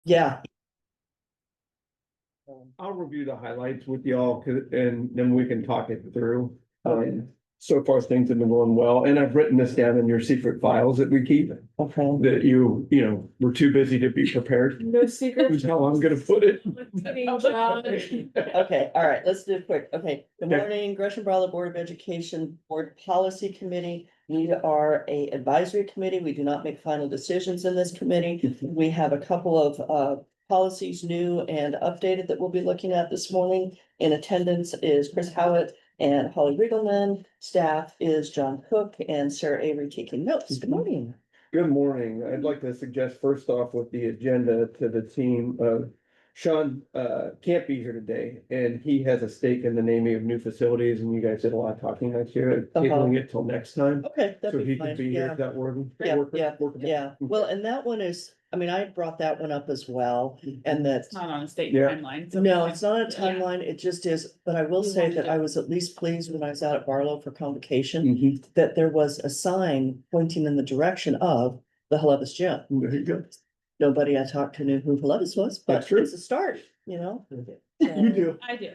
Yeah. I'll review the highlights with y'all and then we can talk it through. Okay. So far things have been going well, and I've written this down in your secret files that we keep, Okay. that you were too busy to be prepared. No secret. Is how I'm gonna put it. Okay, all right, let's do it quick. Okay, good Okay. morning, Gresham-Barlow Board of Education Board Policy Committee. We are a advisory committee. We do not make final decisions in this committee. We have a couple of policies new and updated that we'll be looking at this morning. In attendance is Chris Howitt and Holly Riegelman. Staff is John Cook and Sarah Avery taking notes. Good morning. Good morning. I'd like to suggest first off with the agenda to the team, Sean can't be here today, and he has a stake in the naming of new facilities, and you guys did a lot of talking last year, tabling it till next time. Okay, So that'd he be could fine. be here Yeah. if that were. Yeah, well, and that one is, I mean, I brought that one up as well, and that's. It's not on a state Yeah. timeline. so- No, it's not a Yeah. timeline, it just is, but I will You say wanted that to- I was at least pleased when I was out at Barlow for convocation, Mhm. that there was a sign pointing in the direction of the Halevis Gym. There you go. Nobody I talked to knew who Halevis was, but That's true. it's a start, you know? You do. I do.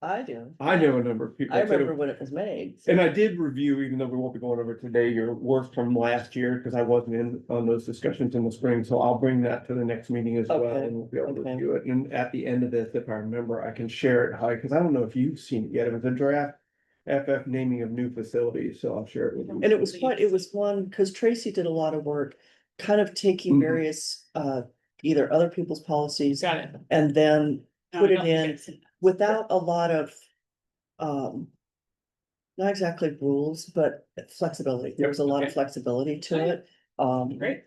I do. I know a number of people. I that said it- remember when it was made. And I did review, even though we won't be going over today, your work from last year, because I wasn't in on those discussions in the spring, so I'll bring that to the next meeting as well, Okay, and we'll be able to okay. review it, and at the end of this, if I remember, I can share it, how, because I don't know if you've seen it yet, it was a draft FF naming of new facilities, so I'll share it with you. And it was one, because Tracy did a lot of work, kind of taking Mhm. various, either other people's policies Got it. and then No, put I it don't think in it's- without a lot of, not exactly rules, but flexibility. There was a lot of Okay. flexibility to Okay. it. Great.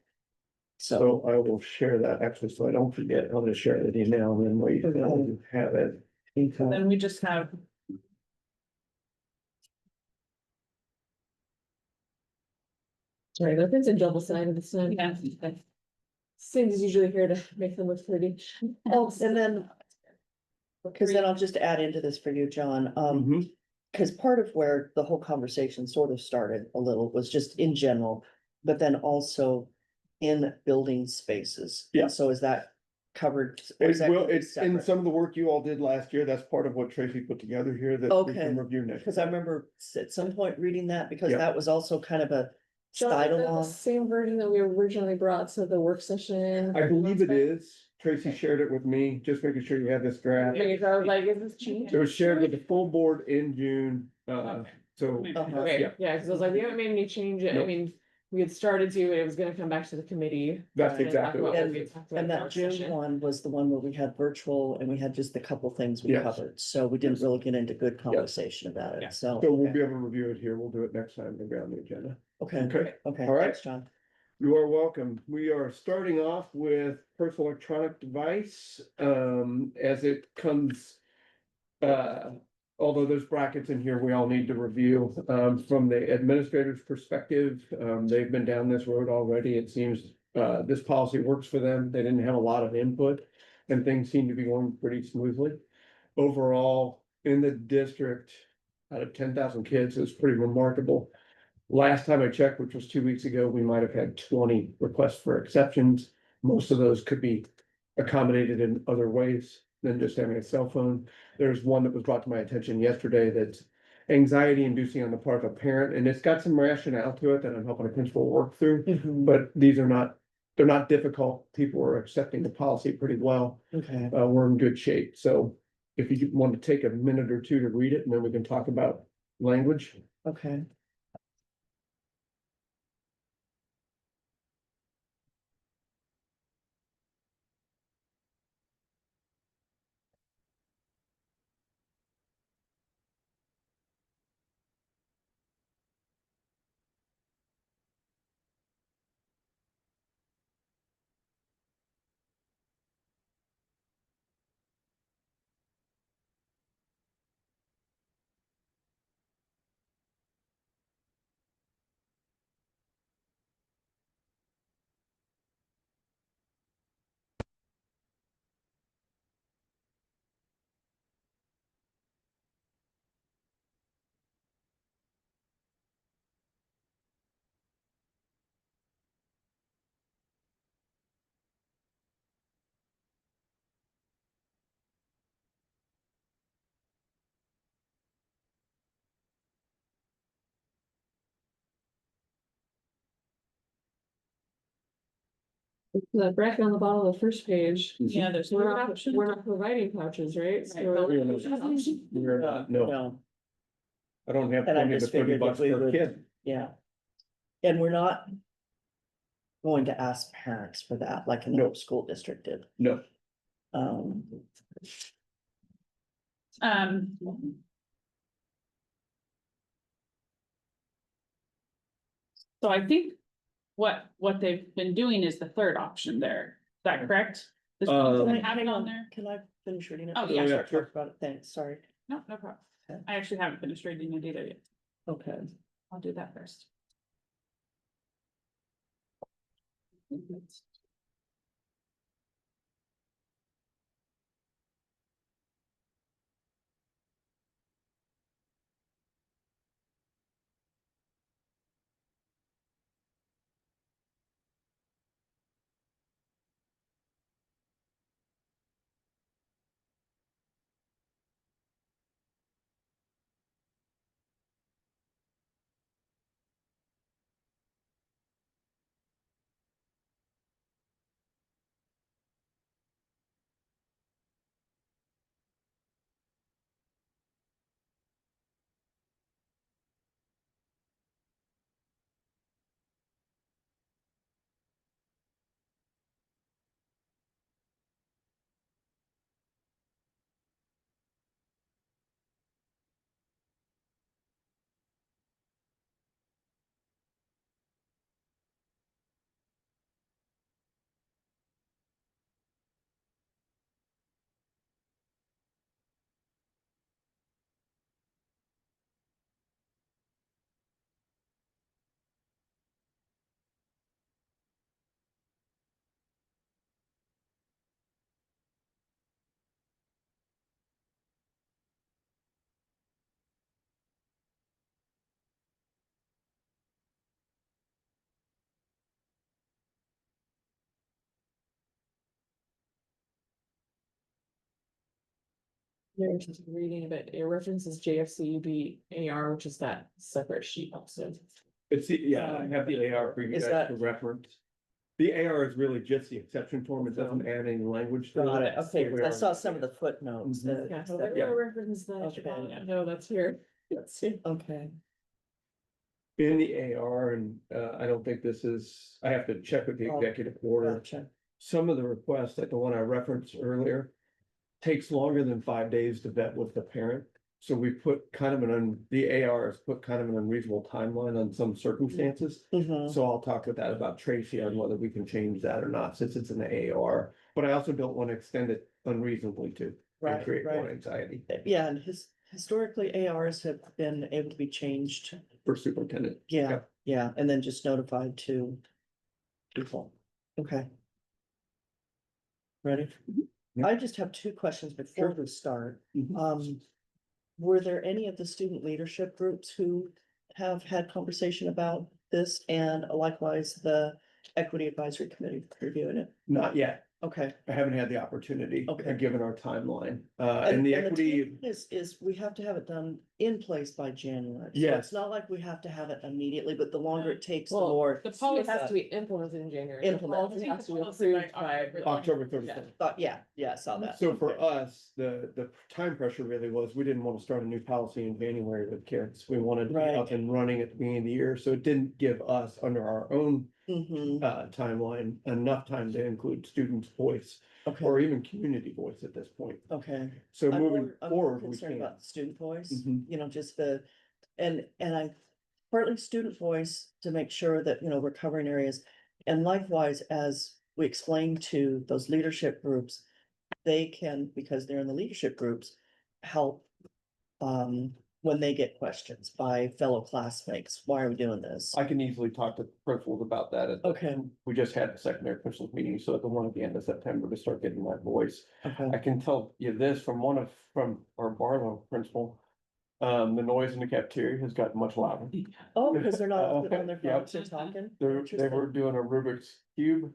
So, So I will share that, actually, so I don't forget, I'll just share it with you now, and then we have it. Then we just have, Sorry, the prints are double sided this time. yeah. Cindy's usually here to make them look pretty. oh, and then, because then I'll just add into this for you, John, Mhm. because part of where the whole conversation sort of started a little was just in general, but then also in building spaces. Yeah. So is that covered? or is It that will, gonna be it's in separate? some of the work you all did last year, that's part of what Tracy put together here that we Okay. can review next. Because I remember at some point reading that, because Yeah. that was also kind of a John, side is that the along. same version that we originally brought to the work session. I believe it is. Tracy shared it with me, just making sure you have this draft. Making sure I was like, is this changed? It was shared with the full board in June, Okay. so. Okay, Yeah. yeah, because I was like, we haven't made any changes. I Nope. mean, we had started to, it was gonna come back to the committee. That's and exactly talk what about it we is. had talked about And in that work June session. one was the one where we had virtual and we had just a couple things we Yes. covered. So we didn't Yes. really get into good conversation about Yeah. it. So. So we'll okay. be able to review it here. We'll do it next time, maybe on the agenda. Okay, Okay, okay, All right. thanks, John. you are welcome. We are starting off with personal electronic device, as it comes. Although there's brackets in here, we all need to review, from the administrator's perspective, they've been down this road already. It seems, this policy works for them. They didn't have a lot of input and things seem to be going pretty smoothly. Overall, in the district, out of 10,000 kids, it's pretty remarkable. Last time I checked, which was 2 weeks ago, we might have had 20 requests for exceptions. Most of those could be accommodated in other ways than just having a cell phone. There's one that was brought to my attention yesterday that's anxiety inducing on the part of a parent, and it's got some rationale to it that I'm helping a principal work through. Mhm. But these are not, they're not difficult. People are accepting the policy pretty well. Okay, We're in good shape. So if you want to take a minute or two to read it, and then we can talk about language. okay. The bracket on the bottom of the first page. Yeah, there's We're no not, option. we're not providing pouches, right? Right, So. but We're not, no, No, I don't have and I 20 to just 30 figured that bucks we per would, kid. yeah. And we're not going to ask parents for that, like No. another school district did. No, Um, Um. So I think what they've been doing is the third option there. Is that correct? This one Um, doesn't have it on there? Can I finish reading it? Oh, before yeah, we sure. start talking about it? Thanks, sorry. No, no problem. Okay. I actually haven't finished reading the data yet. Okay. I'll do that first. They're just reading, but it references JFCUB AR, which is that separate sheet also. it's, yeah, I have the AR for you Is guys that- to reference. The AR is really just the exception form, it doesn't add any language to it. Got it, okay, We I are- saw some of the footnotes. Mhm. Yeah, so that- they're gonna reference that. Okay. No, that's here. That's here. Okay, In the AR, and I don't think this is, I have to check with the Oh, executive order. gotcha. Some of the requests, like the one I referenced earlier, takes longer than 5 days to vet with the parent. So we put kind of the AR has put kind of an unreasonable timeline on some circumstances. Mhm. So I'll talk with that about Tracy on whether we can change that or not, since it's an AR. But I also don't want to extend it unreasonably to and Right, create more right. anxiety Yeah, and historically ARs have been able to be changed. for superintendent. Yeah, yeah, and then just notified to people. Okay. Ready? Yeah. I just have two questions before Sure. we start. Mhm. Were there any of the student leadership groups who have had conversation about this, and likewise the equity advisory committee reviewing it? Not yet. Okay. I haven't had the opportunity, Okay. given our timeline. And the equity, timeline is we have to have it done in place by January. So Yes. It's not like we have to have it immediately, but the longer it takes, the Well, more. The It policy, has to be implemented in January. The Implemented. policy has to be Policy by approved by. October. October 31st. Thought, yeah, I saw that. So for Okay. us, the time pressure really was, we didn't want to start a new policy in January with kids. We wanted to be Right. up and running at the beginning of the year, so it didn't give us, under our own Mhm. timeline, enough time to include students' voice Okay, or even community voice at this point. okay. So I'm moving more forward, we concerned can. about student voice, Mhm. you know, just and I, partly student voice to make sure that, we're covering areas. And likewise, as we explain to those leadership groups, they can, because they're in the leadership groups, help. When they get questions by fellow classmates, why are we doing this? I can easily talk to principals about that. Okay, We just had a secondary principals meeting, so at the one at the end of September to start getting my voice. okay, I can tell you this from our Barlow principal. The noise in the cafeteria has gotten much louder. oh, because they're not on their Yep. phones, they're talking. They Interesting. were doing a Rubik's Cube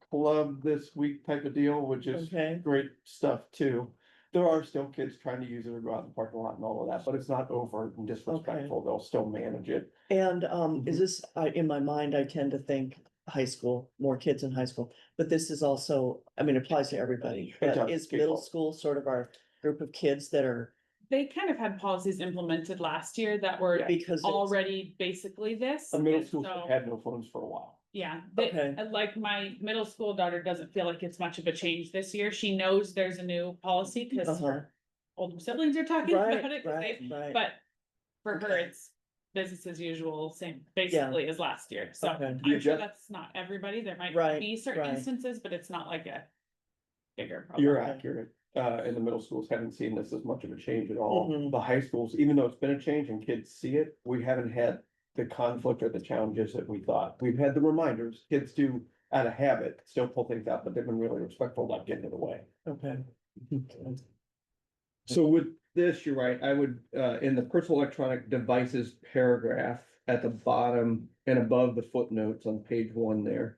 club this week type of deal, which is Okay, great stuff too. There are still kids trying to use it or go out in the parking lot and all of that, but it's not overt and disrespectful. They'll still manage it. and is this, in my mind, I tend to think, high school, more kids in high school, but this is also, I mean, it applies to everybody. It But does. is middle school sort of our group of kids that are, They kind of had policies implemented last year that were because it's, already basically this. The middle and school so- had no phones for a while. Yeah, Okay. like my middle school daughter doesn't feel like it's much of a change this year. She knows there's a new policy because Uh-huh. her older siblings are talking right, about it. 'Cause right, they- right. But for her, Okay. it's business as usual, same basically as last year. So Okay. I'm You sure just- that's not everybody. There might Right, be certain right. instances, but it's not like a bigger problem. You're accurate. And the middle schools haven't seen this as much of a change at all. Mhm. The high schools, even though it's been a change and kids see it, we haven't had the conflict or the challenges that we thought. We've had the reminders, kids do out of habit, still pull things out, but they've been really respectful, not getting in the way. Okay. So with this, you're right, I would, in the personal electronic devices paragraph at the bottom and above the footnotes on page 1 there.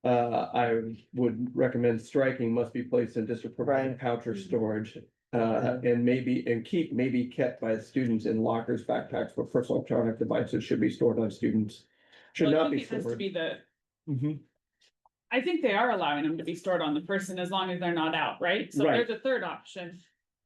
I would recommend striking must be placed in district provided Right. pouch or storage. Okay. And maybe kept by students in lockers, backpacks, where personal electronic devices should be stored on students. Should Well, I not think be it has to stored. be the, Mhm. I think they are allowing them to be stored on the person as long as they're not out, right? So Right. there's a third option.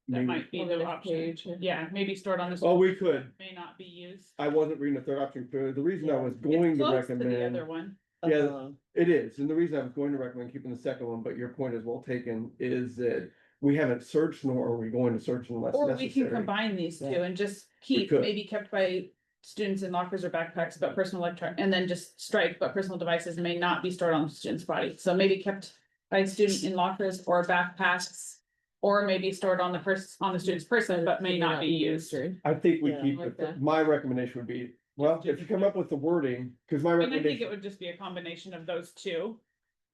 That Maybe- might be On the the next option. page, yeah. Yeah, maybe stored on the. Oh, we could. May not be used. I wasn't reading the third option clearly. The reason I Yeah. was It's going to close the recommend. other one. Yeah, Uh-huh. it is, and the reason I was going to recommend keeping the second one, but your point is well taken, is that we haven't searched nor are we going to search unless Or we can necessary. combine these two Yeah. and just keep, could. maybe kept by students in lockers or backpacks, but personal electronic, and then just strike, but personal devices may not be stored on the student's body. So maybe kept by student in lockers or backpacks. Or maybe stored on the student's person, but may not be used. I think we Yeah, keep, like that. my recommendation would be, well, if you come up with the wording, cause my And I think it recommendation, would just be a combination of those two.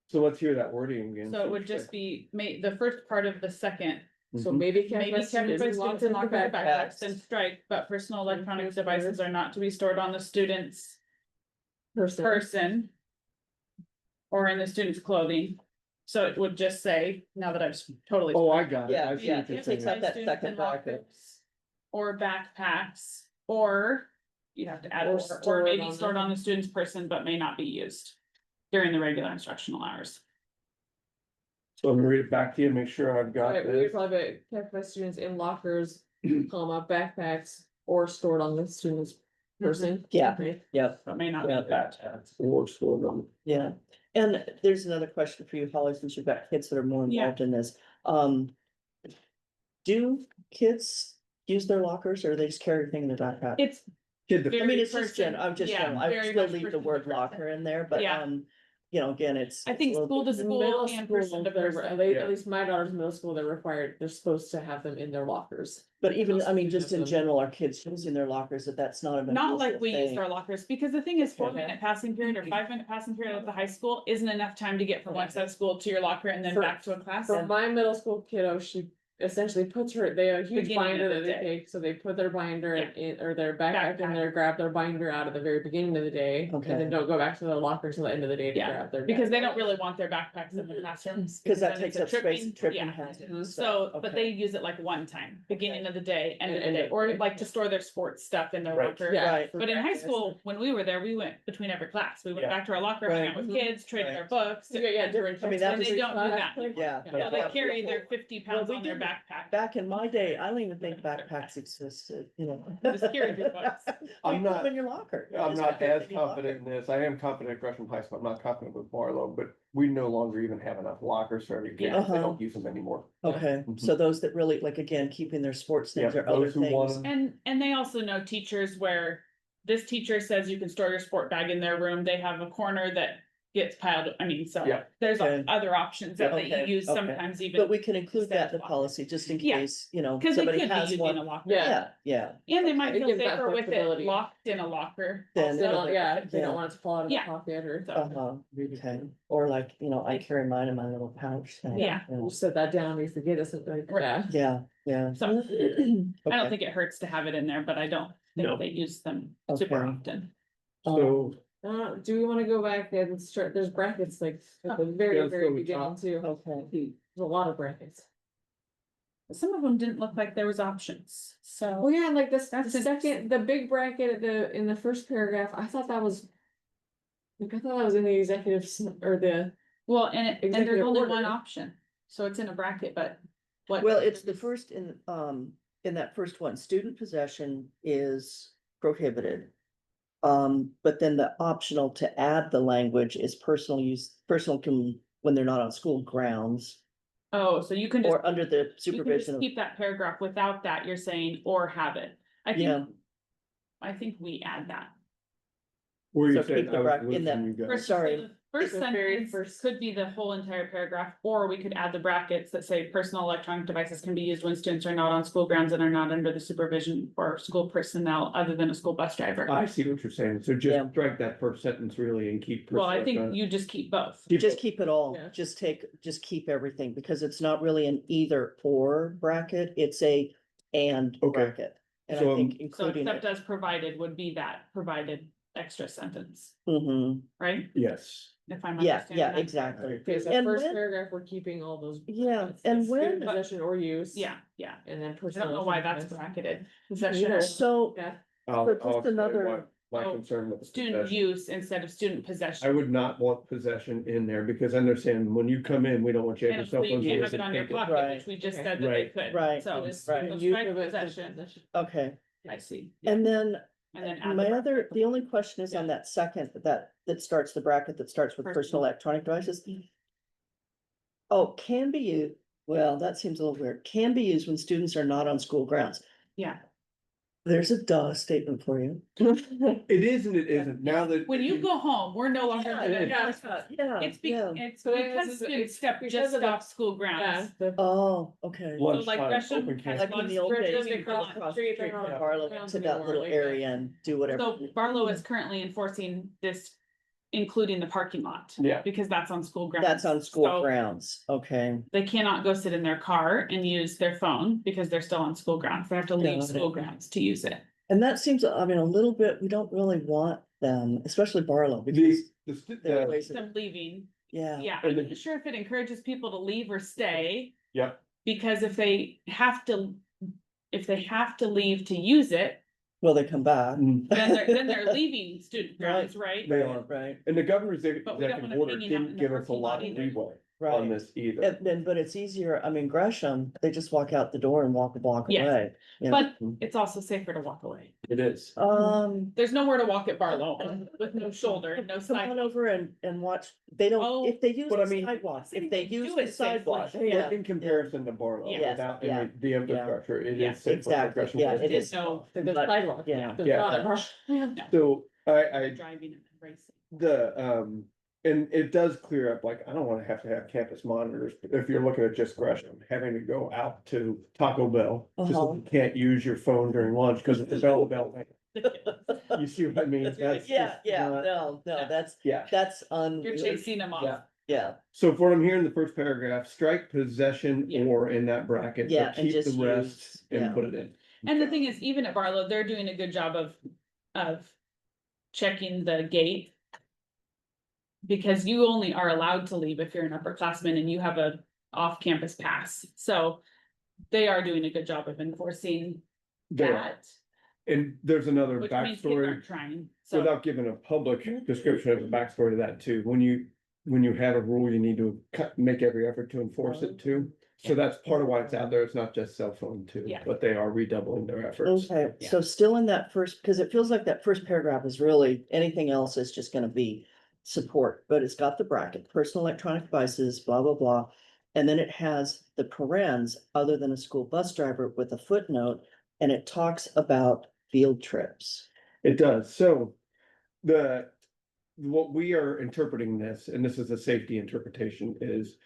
so let's hear that wording again. So it would just be the first part of the second, So Mhm. maybe kept maybe by kept by students in students in lockers or lockers or backpacks and backpacks. strike, but personal electronic First devices are not to be stored on the student's person. Or in the student's clothing. So it would just say, now that I've totally. Oh, I got it. Yeah, I see yeah, what you're it saying. takes out that Students second in bracket. lockers Or backpacks, or you have to add, Or or stored maybe on stored the- on the student's person, but may not be used. During the regular instructional hours. So I'm gonna read it back to you, make sure I've got Right, we would this. probably have kept by students in lockers, comma, backpacks, or stored on the student's person. Yeah. Right. Yep, But may not Yeah. be that. Or stored on. yeah. And there's another question for you, Holly, since you've got kids that are more Yeah. involved in this. Do kids use their lockers or they just carry everything in their backpack? It's Kid, I mean, very it's just person- I'm just, yeah, I very still much leave the person to word person. locker in there, but, Yeah. again, it's. I think it's a little school to bit- In school middle and person school, to they're, person. they, Yeah. at least my daughter's middle school, they're required, they're supposed to have them in their lockers. But even, I mean, Most just in of them. general, our kids using their lockers, that's not an Not unusual like we used thing. our lockers, because the thing is, 4-minute Okay. passing period or 5-minute passing period at the high school isn't enough time to get from one side of school to your locker and then For- back to a class. For my middle school kiddo, she essentially puts they have a huge Beginning of binder the that they day. take, so they put their binder Yeah. in, or their backpack in Backpack. there, grab their binder out of the very beginning of the day. Okay. And then don't go back to their lockers till the end of the day to Yeah, grab their. Because they backpack. don't really want their backpacks in the classrooms. Cause that then takes it's a up space, tripping yeah. hazard. So, but Okay. they use it like one time, beginning of the day, end of the And- day, or like to store their sports stuff in their Right. locker. Yeah. Right. for But in high breakfast. school, when we were there, we went between every class. We went Yeah. back to our locker, hung out with Right. kids, traded Right. our books. Yeah, different. I mean, that And was they don't do class. that. Yeah. So they carry their 50 pounds we on their didn't. backpack. Back in my day, I don't even think backpacks existed, you know. Just carried your books. I'm You put not- them in your locker. You I'm just not put them as in your locker. confident in this. I am confident at Gresham High School. I'm not confident with Barlow, but we no longer even have enough lockers for every kid. Yeah. They don't use them anymore. Okay, Mhm. so those that really, like, again, keeping their sports things Yeah, or other those who want things. them. And they also know teachers where this teacher says you can store your sport bag in their room. They have a corner that gets piled, I mean, so Yeah. there's Okay. other options that they Okay, use okay. sometimes But even. we can include that in the Instead of policy, just in Yeah. case, you know, Cause they somebody could be has using a one. locker. Yeah. Yeah, And they might It feel gives that safer with it flexibility. locked in a locker. Then- They also. don't- yeah, if they Yeah. don't want it to fall out of the Yeah. pocket or. So, uh-huh, okay, or like, you know, I carry mine in my little pouch. thing, Yeah. you know. We'll set that down, we forget it, like, Right. yeah. Yeah, yeah. So I don't Okay. think it hurts to have it in there, but I don't think No. they use them super Okay. often. So, Do we wanna go back and start, there's brackets like at the very, Yeah, let's very go with beginning top. too, Okay, there's a lot of brackets. Some of them didn't look like there was options, Well, so. yeah, like this, the That's second, the big bracket at in the first paragraph, I thought that was. Like, I thought that was in the or the, Well, and there's Executive only order. one option, so it's in a bracket, but what? Well, it's the first in that first one, student possession is prohibited. But then the optional to add the language is personal use, personal can, when they're not on school grounds Oh, so you can just, or under the you can just supervision of, keep that paragraph without that, you're saying, or have it. yeah. I think we add that. Where you So said keep the I was bracket in losing that you guys. First, Sorry. so the first The very sentence first- could be the whole entire paragraph, or we could add the brackets that say personal electronic devices can be used when students are not on school grounds and are not under the supervision or school personnel other than a school bus driver. I see what you're saying, so Yeah. just strike that first sentence really and keep. Well, I think personal- you just keep both. Just keep it all, Yeah. just keep everything, because it's not really an either or bracket, it's a and Okay. bracket. And So, I think So including except it. as provided would be that provided extra sentence, Mhm. right? Yes, If I'm Yeah, understanding yeah, that. exactly. okay, so And first when- paragraph, we're keeping all those. Yeah, it's and student when, Possession or use. Yeah, yeah. And then I personal. don't know why that's device. bracketed. Either. Possession, so, Yeah, I'll, So just I'll explain another- my Oh, concern with the student possession. use instead of student I possession. would not want possession in there because I understand when you come in, we don't want you to have And your so cell you phone. can't so have you it on can your take it. pocket, Right. which we just Okay. said that they Right. could. Right. So Student so use strike of it, possession, okay, I see. and then And then add my the other, the only question is on that second, that starts the bracket that starts with Personal. personal electronic devices. Oh, can be used, well, that seems a little weird, can be used when students are not on school grounds. Yeah, There's a duh statement for you. It is and it isn't, now that. when you go home, we're no longer. Yeah, gonna- yeah, It's yeah. it's So it because has- students it's step because just of the- off school yeah, grounds. Oh, okay. So like Lunchtime, Gresham open has camp. Like in the old lunch days, breaks you and go lunch. across the street They're from not Barlow grounds to that anymore, little like area and do whatever. So Barlow is currently enforcing this, including the parking lot. Yeah. Because that's on school grounds. That's on school So grounds, okay. They cannot go sit in their car and use their phone because they're still on school grounds. They have to leave Got it. school grounds to use it. And that seems, I mean, a little bit, we don't really want them, especially Barlow, The, because there are the, ways of, Them leaving, yeah. yeah, And I'm not sure if it encourages people to leave or stay. yep, Because if they have to leave to use it, Will they come back? Mm, then they're leaving student grounds, right? they are. Right, And the governor's But we don't executive want them order hanging out in didn't the give us a parking lot lot of either. leeway on right. this either. And then, but it's easier, I mean, Gresham, they just walk out the door and walk a block Yes. away. you know? But it's also safer to walk away. It is. There's nowhere to walk at Barlow with no shoulder and no Come on side. over and watch, they Oh, don't, if they use but I the mean- sidewalk, City if they can use do the it safely. sidewalk. But in comparison to Barlow, Yeah. without Yeah. any, the infrastructure, it Yeah. is. safer for Exactly, Gresham yeah, County. it is. No There's But- sidewalk. yeah. There's Yeah. not a brush. So I, driving and racing. and it does clear up, like, I don't wanna have to have campus monitors, if you're looking at just Gresham, having to go out to Taco Bell. Just so Uh-huh. you can't use your phone during lunch, cause it's a bell. You see what I mean? That's Yeah, just yeah, not- no, Yeah. that's, Yeah, that's You're chasing them Yeah. off. Yeah, so for what I'm hearing, the first paragraph, strike possession Yeah. or in that bracket, Yeah, but and keep the just rest use- and yeah. put it in. And the thing is, even at Barlow, they're doing a good job of checking the gate. Because you only are allowed to leave if you're an upperclassman and you have a off-campus pass, so. They are doing a good job of enforcing There. that, And there's another which means kids backstory. aren't trying, so. Without giving a public description of the backstory to that too, when you have a rule, you need to make every effort to enforce it too. So that's part of why it's out there, it's not just cell phone too, Yeah. but they are redoubling their efforts. okay, Yeah. so still in that first, because it feels like that first paragraph is really, anything else is just gonna be support, but it's got the bracket, personal electronic devices, blah, blah, blah. And then it has the parens, other than a school bus driver, with a footnote, and it talks about field trips. It does, so what we are interpreting this, and this is a safety interpretation, is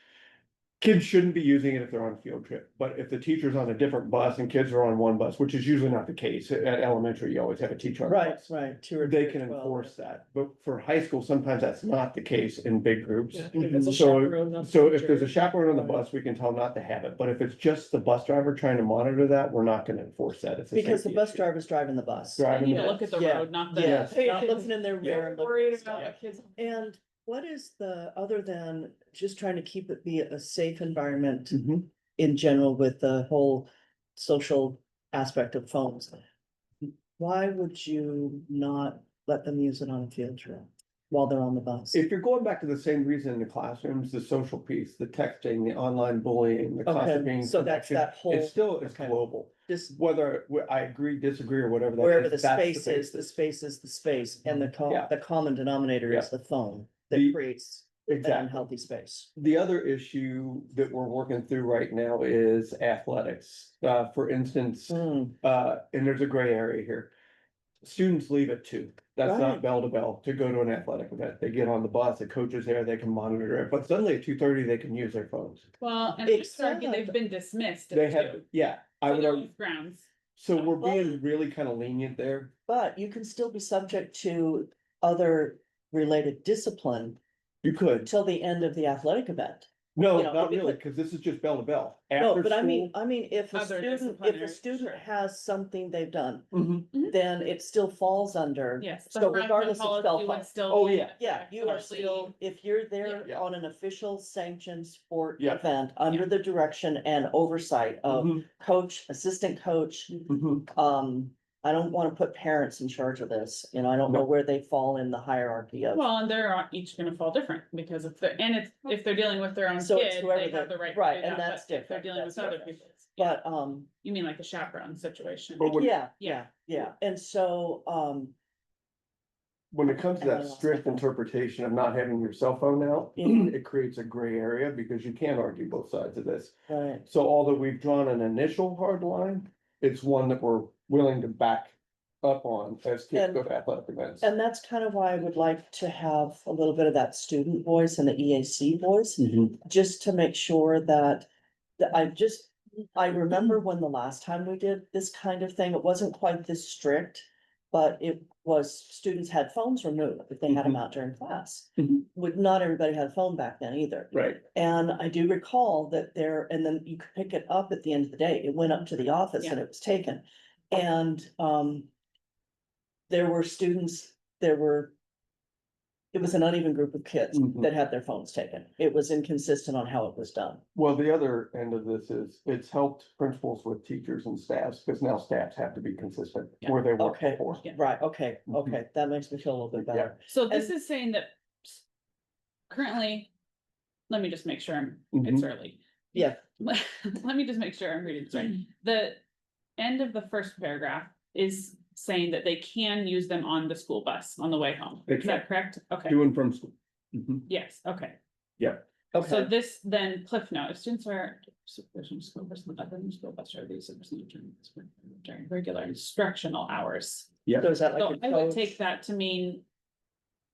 kids shouldn't be using it if they're on a field trip, but if the teacher's on a different bus and kids are on one bus, which is usually not the case, at elementary, you always have a teacher on a Right, bus. right, 2 or They 3 can or 12. enforce that, but for high school, sometimes that's not the case in big groups. Yeah, if it's a So, chaperone, not the so if teacher. there's a chaperone on the Right. bus, we can tell them not to have it, but if it's just the bus driver trying to monitor that, we're not gonna enforce that. It's a Because the safety bus issue. driver's driving the bus. They Driving need the to look at bus. the Yeah. road, not the. Yes. Not looking in their Yeah. rear. and looking Worried at about stuff. what kids. And what is the, other than just trying to keep it be a safe environment Mhm. in general with the whole social aspect of phones? Why would you not let them use it on a field trip? while they're on the bus? If you're going back to the same reason in the classrooms, the social piece, the texting, the online bullying, the Okay, gossiping. so that's connection, that whole- it's okay. global. Just Whether I agree, disagree, or whatever that wherever is, the that's space is, the basis. space is the space, and Yeah. the common denominator is Yeah. the phone that The- creates an Exactly. unhealthy space. The other issue that we're working through right now is athletics. For instance, Hmm, and there's a gray area here. Students leave at 2. That's not Right. bell to bell to go to an athletic event. They get on the bus, the coach is there, they can monitor it, but suddenly at 2:30 they can use their phones. Well, and I would argue Except- they've been dismissed. They at have, two. yeah, I So would they're argue, off grounds. so we're being really kind of lenient there. But you can still be subject to other related discipline You could, till the end of the athletic event. no, you know, not if it really, could- because this is just bell to bell. No, After but I mean, school- if a Other student, if a disciplinary, student sure. has something they've done, Mhm. then it still falls under. Yes. the So harassment regardless of policy cell would phone. still Oh, be yeah. Yeah, you are absolutely- still, if you're there Yeah. on an official sanctioned sport Yeah. event, under the direction and oversight of Mhm. coach, assistant coach. Mhm. I don't wanna put parents in charge of this, and I don't know No. where they fall in the hierarchy of. Well, and they're each gonna fall different, because if they're dealing with their own So it's kid, whoever they have the- the right. right, to do and that, that's but if they're different, dealing with that's other different. people's. Yeah. But, You mean like a chaperone situation? But when- yeah, and so, When it comes to And I that lost strict my thought. interpretation of not having your cell phone out, Yeah. it creates a gray area because you can't argue both sides of this. right, So although we've drawn an initial hard line, it's one that we're willing to back up on as kids go to athletic events. and that's kind of why I would like to have a little bit of that student voice and the EAC voice. Mhm. Just to make sure that, I remember when the last time we did this kind of thing, it wasn't quite this strict. But it was, students had phones removed if they had them out during class. Mhm. Not everybody had a phone back then either. Right, And I do recall that and then you could pick it up at the end of the day. It went up to the office and it was taken. And, there were students, it was an uneven group of kids Mhm. that had their phones taken. It was inconsistent on how it was done. well, the other end of this is it's helped principals with teachers and staffs, because now staffs have to be consistent Yeah. where they were Okay, before. Yeah. right, okay, Mhm. okay, that makes me feel a little bit better. So this And- is saying that currently, let me just make sure it's Mhm. early. Yeah. Let me just make sure I'm reading this right. The end of the first paragraph is saying that they can use them on the school bus on the way home. They Is that correct? Okay, To and from school. Mhm. yes, okay. So Okay, this then Cliff Note, if students are supervision school person, other than school bus driver, use of during regular instructional hours. Yeah. so is that So like a I would coach? take that to mean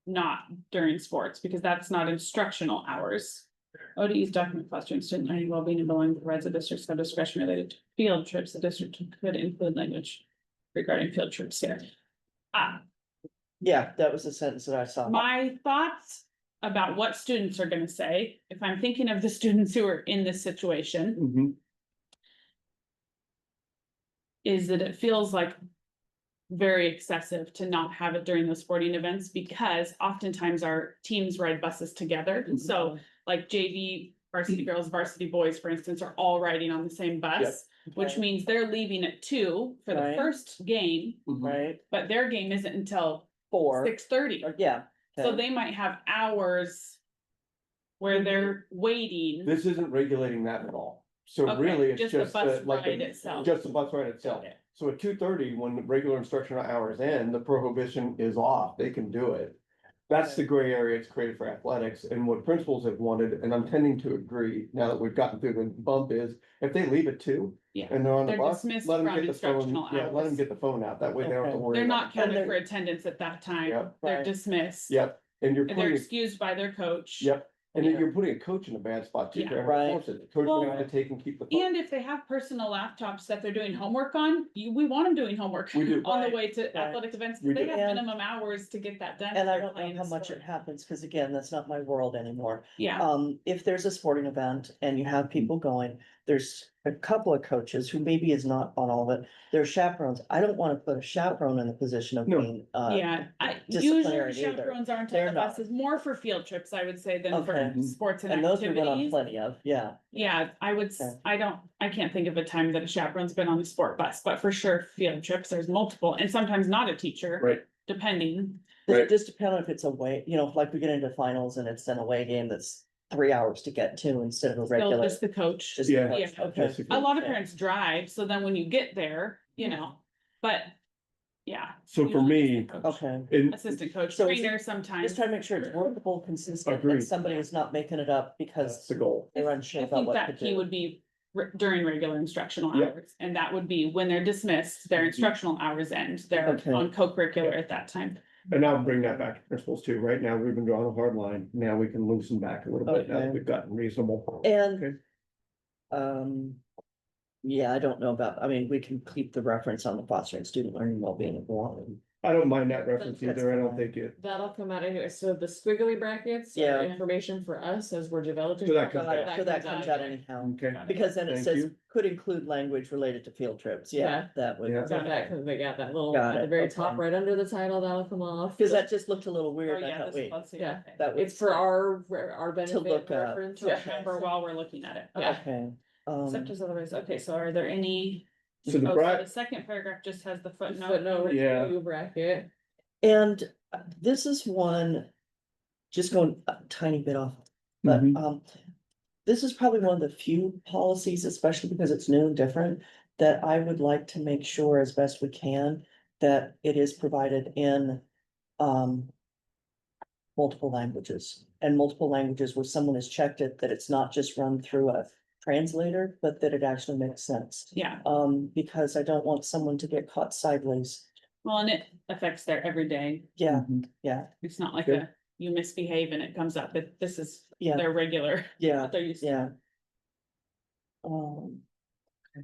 not during sports, because that's not instructional hours. ODE's document fostering student learning, well-being and belonging provides the district's have discretion related to field trips. The district could include language regarding field trips here. Yeah, that was the sentence that I saw. My thoughts about what students are gonna say, if I'm thinking of the students who are in this situation, Mhm. is that it feels like very excessive to not have it during the sporting events, because oftentimes our teams ride buses together. So like JV, varsity girls, varsity boys, for instance, are all riding on the same bus, which Okay, means they're leaving at 2 for the Right. first game, Mhm. Right, but their game isn't until 4, 6:30. yeah. So okay. they might have hours where they're waiting. This isn't regulating that at all. So Okay, really, it's just the just bus like, ride itself. just the bus ride itself. Okay. So at 2:30, when the regular instructional hours end, the prohibition is off, they can do it. That's the gray area it's created for athletics, and what principals have wanted, and I'm tending to agree, now that we've gotten through the bump, is if they leave at 2. Yeah. And they're on the They're bus, dismissed let them from get the phone, instructional yeah, let them hours. get the phone out, that way they don't have to Okay. worry. They're about not it. counted they're- for attendance at that time. Yep. They're Right. dismissed. Yep, and you're And they're putting, excused by their coach. yep, and then Yeah. you're putting a coach in a bad spot too, Yeah. they're Right. gonna force it, the coach Well, will have to take and keep the phone. And if they have personal laptops that they're doing homework on, we want them doing homework We do. on the Right, way to right. athletic events. We They do. have And- minimum hours to get that done. And I if they're don't know playing how a much sport. it happens, because again, that's not my world anymore. Yeah, If there's a sporting event and you have people going, there's a couple of coaches who maybe is not on all of it. They're chaperones. I don't wanna put a chaperone in the position of No. being, yeah. disciplinary Usually either. chaperones aren't They're on the not. buses, more for field trips, I would say, than Okay. for sports and and those we've been on activities. plenty of, yeah. Yeah, I would, Okay. I can't think of a time that a chaperone's been on the sport bus, but for sure, field trips, there's multiple, and sometimes not a teacher. Right. Depending, Does it Right. just depend on if it's away, you know, like we get into finals and it's an away game that's 3 hours to get to instead of a Still regular? just the coach. Just Yeah. coach, Yeah. okay. A lot of parents drive, so then when you get there, you know, but yeah. So for usually me, just the coach. Okay, in, Assistant coach, So is it- trainer just sometimes. trying to make sure it's workable, consistent, Agreed. and somebody is not making it up that's because the goal. they're I unsure about think what to that key do. would be during regular instructional Yeah. hours, and that would be when they're dismissed, their instructional hours end, they're Okay. on co-curricular at that time. And I'll bring that back to principals too. Right now, we've been drawing a hard line. Now we can loosen back a little bit now that Okay. we've gotten reasonable. And, Okay. yeah, I don't know about, I mean, we can keep the reference on the fostering student learning wellbeing of Guam. I don't mind that reference That's either. I don't fine. think it, That'll come out anyway, so the squiggly brackets Yeah. are information for us as we're developing. So that comes Got it, out. so that comes out anyhow, okay. because then it Thank says you. could include language related to field trips, yeah, Yeah. that would. Yeah. So that, cause they got that little, Got at the it, very okay. top, right under the title, that'll come off. Cause that just looked a little Oh, weird, I yeah, thought, this wait, policy, Yeah. okay. that was. It's for our benefit look up. reference. To remember while we're looking at it, yeah. Okay, Except as otherwise, okay, so are there any? So the Oh, bracket, the second paragraph just has the footnote. Footnote, Yeah. squiggly bracket. and this is one, just going a tiny bit off, but, Mhm. this is probably one of the few policies, especially because it's new and different, that I would like to make sure as best we can, that it is provided in, um, multiple languages, and multiple languages where someone has checked it, that it's not just run through a translator, but that it actually makes sense. Yeah, Because I don't want someone to get caught sideways. well, and it affects their everyday, Yeah, Mhm. yeah, it's not like Okay. you misbehave and it comes up, but this is yeah, their regular, yeah, what they're used to. yeah. Um,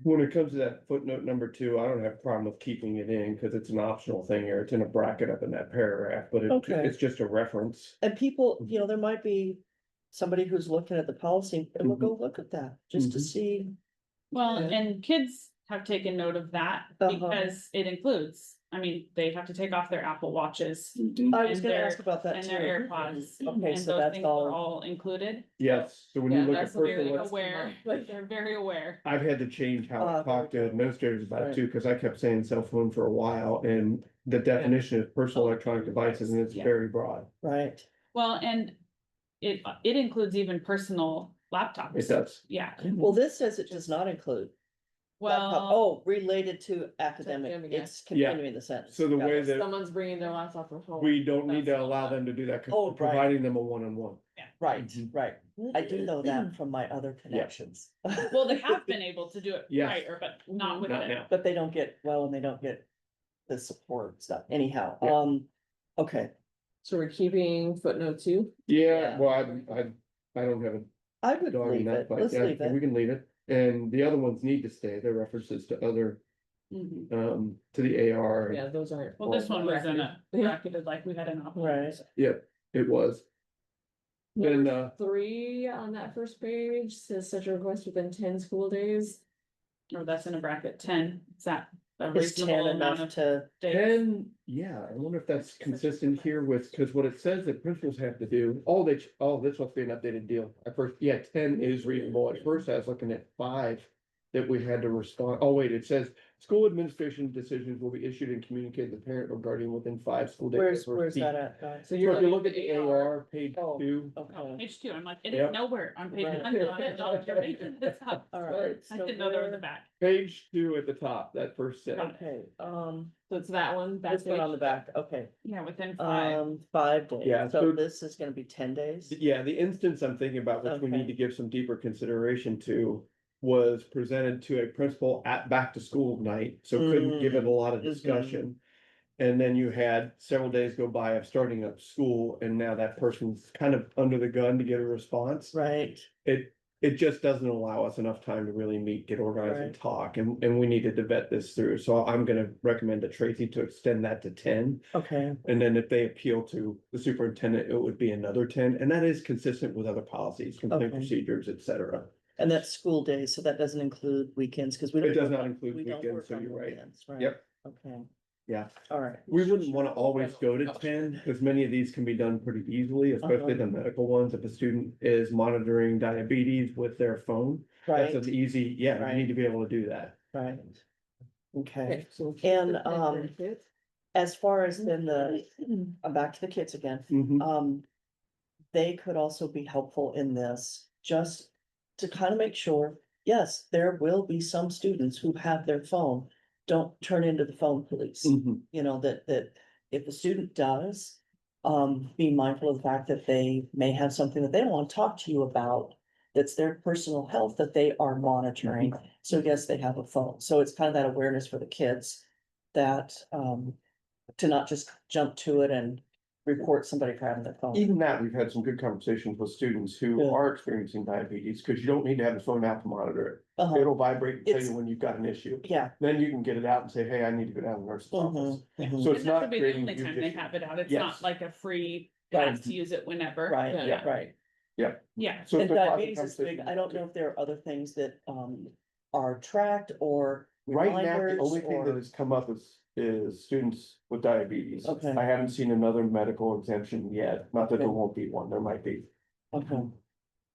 When it comes to that footnote number 2, I don't have a problem with keeping it in because it's an optional thing here. It's in a bracket up in that paragraph, but Okay. it's just a reference. and people, you know, there might be somebody who's looking at the policy and will go look at that, just to Mhm. see. Well, Yeah. and kids have taken note of that Uh-huh. because it includes, I mean, they have to take off their Apple Watches I was And gonna their- ask about that and too. their AirPods. Okay, And so those that's things are all, all included. Yes, so when you Yeah, look at that's the very personal, that's Aware, like they're very aware. I've had to change how I there talk we to go. administrators about it Right. too, because I kept saying cell phone for a while, and the definition of personal electronic devices, and it's Yeah. very broad. right, Well, and it includes even personal laptops. It does. Yeah, well, this says it does not include. laptop. well, Oh, related to academic, Academic, yeah. it's continuing the sentence. So the Got way it. that Someone's bringing their laptop from home. we don't need to That's allow not- them to do that, because Oh, we're right. providing them a one-on-one. Right, Mhm. right, I do know that from my other connections. well, they have been able to do it Yes. prior, but not with Not it. now. But they don't get, well, and they don't get the support stuff, anyhow, Yeah. okay, So we're keeping footnote 2. Yeah, Yeah. well, I don't have a I would dog in leave that it, fight, let's yeah, leave we it, can leave it. And the other ones need to stay, they're references to other, Mhm. to the AR. Yeah, those aren't. Well, this one was in a Yeah. bracketed like we had an option. Right. It was. And, Number 3 on that first page says such a request within 10 school days. Or that's in a bracket 10, is that a is 10 reasonable amount enough of to, days? And, yeah, I wonder if that's consistent here with, because what it says that principals have to do, this must be an updated deal. At first, yeah, 10 is reasonable. At first, I was looking at 5 that we had to respond. Oh, wait, it says, school administration decisions will be issued and communicated to the parent or guardian within 5 school days. where's that at, guys? So So you're if you looking look at the AR, page Oh. 2, Oh, Okay, page 2, I'm like, it Yep. is nowhere on page Right. 1. It's up. all Right. right. I so didn't know there was a where- back. page 2 at the top, that first sentence. Okay, So it's that one, back this one on page. the back, okay, Yeah, within 5. 5 days, Yeah, so so- this is gonna be 10 days? Yeah, the instance I'm thinking about, which we Okay. need to give some deeper consideration to, was presented to a principal at back to school night, so couldn't give it a lot of Mhm. discussion. And then you had several days go by of starting up school, and now that person's kind of under the gun to get a response. Right, It just doesn't allow us enough time to really meet, get organized and Right. talk, and we needed to vet this through, so I'm gonna recommend to Tracy to extend that to 10. okay, And then if they appeal to the superintendent, it would be another 10, and that is consistent with other policies, complaint Okay. procedures, et cetera. and that's school days, so that doesn't include weekends, cause we don't. It does work not on- include we don't weekends, work so on you're right. weekends, Right. Yep. Okay, Yeah, all right, we wouldn't wanna always go to 10, because many of these can be done pretty easily, especially the medical ones. If a student is monitoring diabetes with their phone, that's right, an easy, yeah, you Right. need to be able to do that. right. Okay, Okay, so. And, the 10 benefits. as far as then I'm back to the kids again. Mhm. They could also be helpful in this, just to kind of make sure, yes, there will be some students who have their phone. Don't turn into the phone police, Mhm. you know, that if the student does. Be mindful of the fact that they may have something that they don't want to talk to you about. That's their personal health that they are monitoring, so yes, they have a phone, so it's kind of that awareness for the kids. That, to not just jump to it and report somebody for having their phone. Even that, we've had some good conversations with students who Yeah. are experiencing diabetes, because you don't need to have the phone out to monitor Uh-huh. it. It'll vibrate and tell It's- you when you've got an issue. Yeah. Then you can get it out and say, hey, I need to go down to the nurse's office. Mhm, mhm. So it's And that not would be the creating. only huge time they issue. have it out. It's Yes. not like a free Right. pass to use it whenever. Right, Yeah. right. Yeah, So And it's a positive diabetes is big. conversation. I don't know if there are other things that, are tracked or Right now, the reminders only thing that or. has come up is students with diabetes. Okay. I haven't seen another medical exemption yet, not that there Okay. won't be one, there might be. Okay.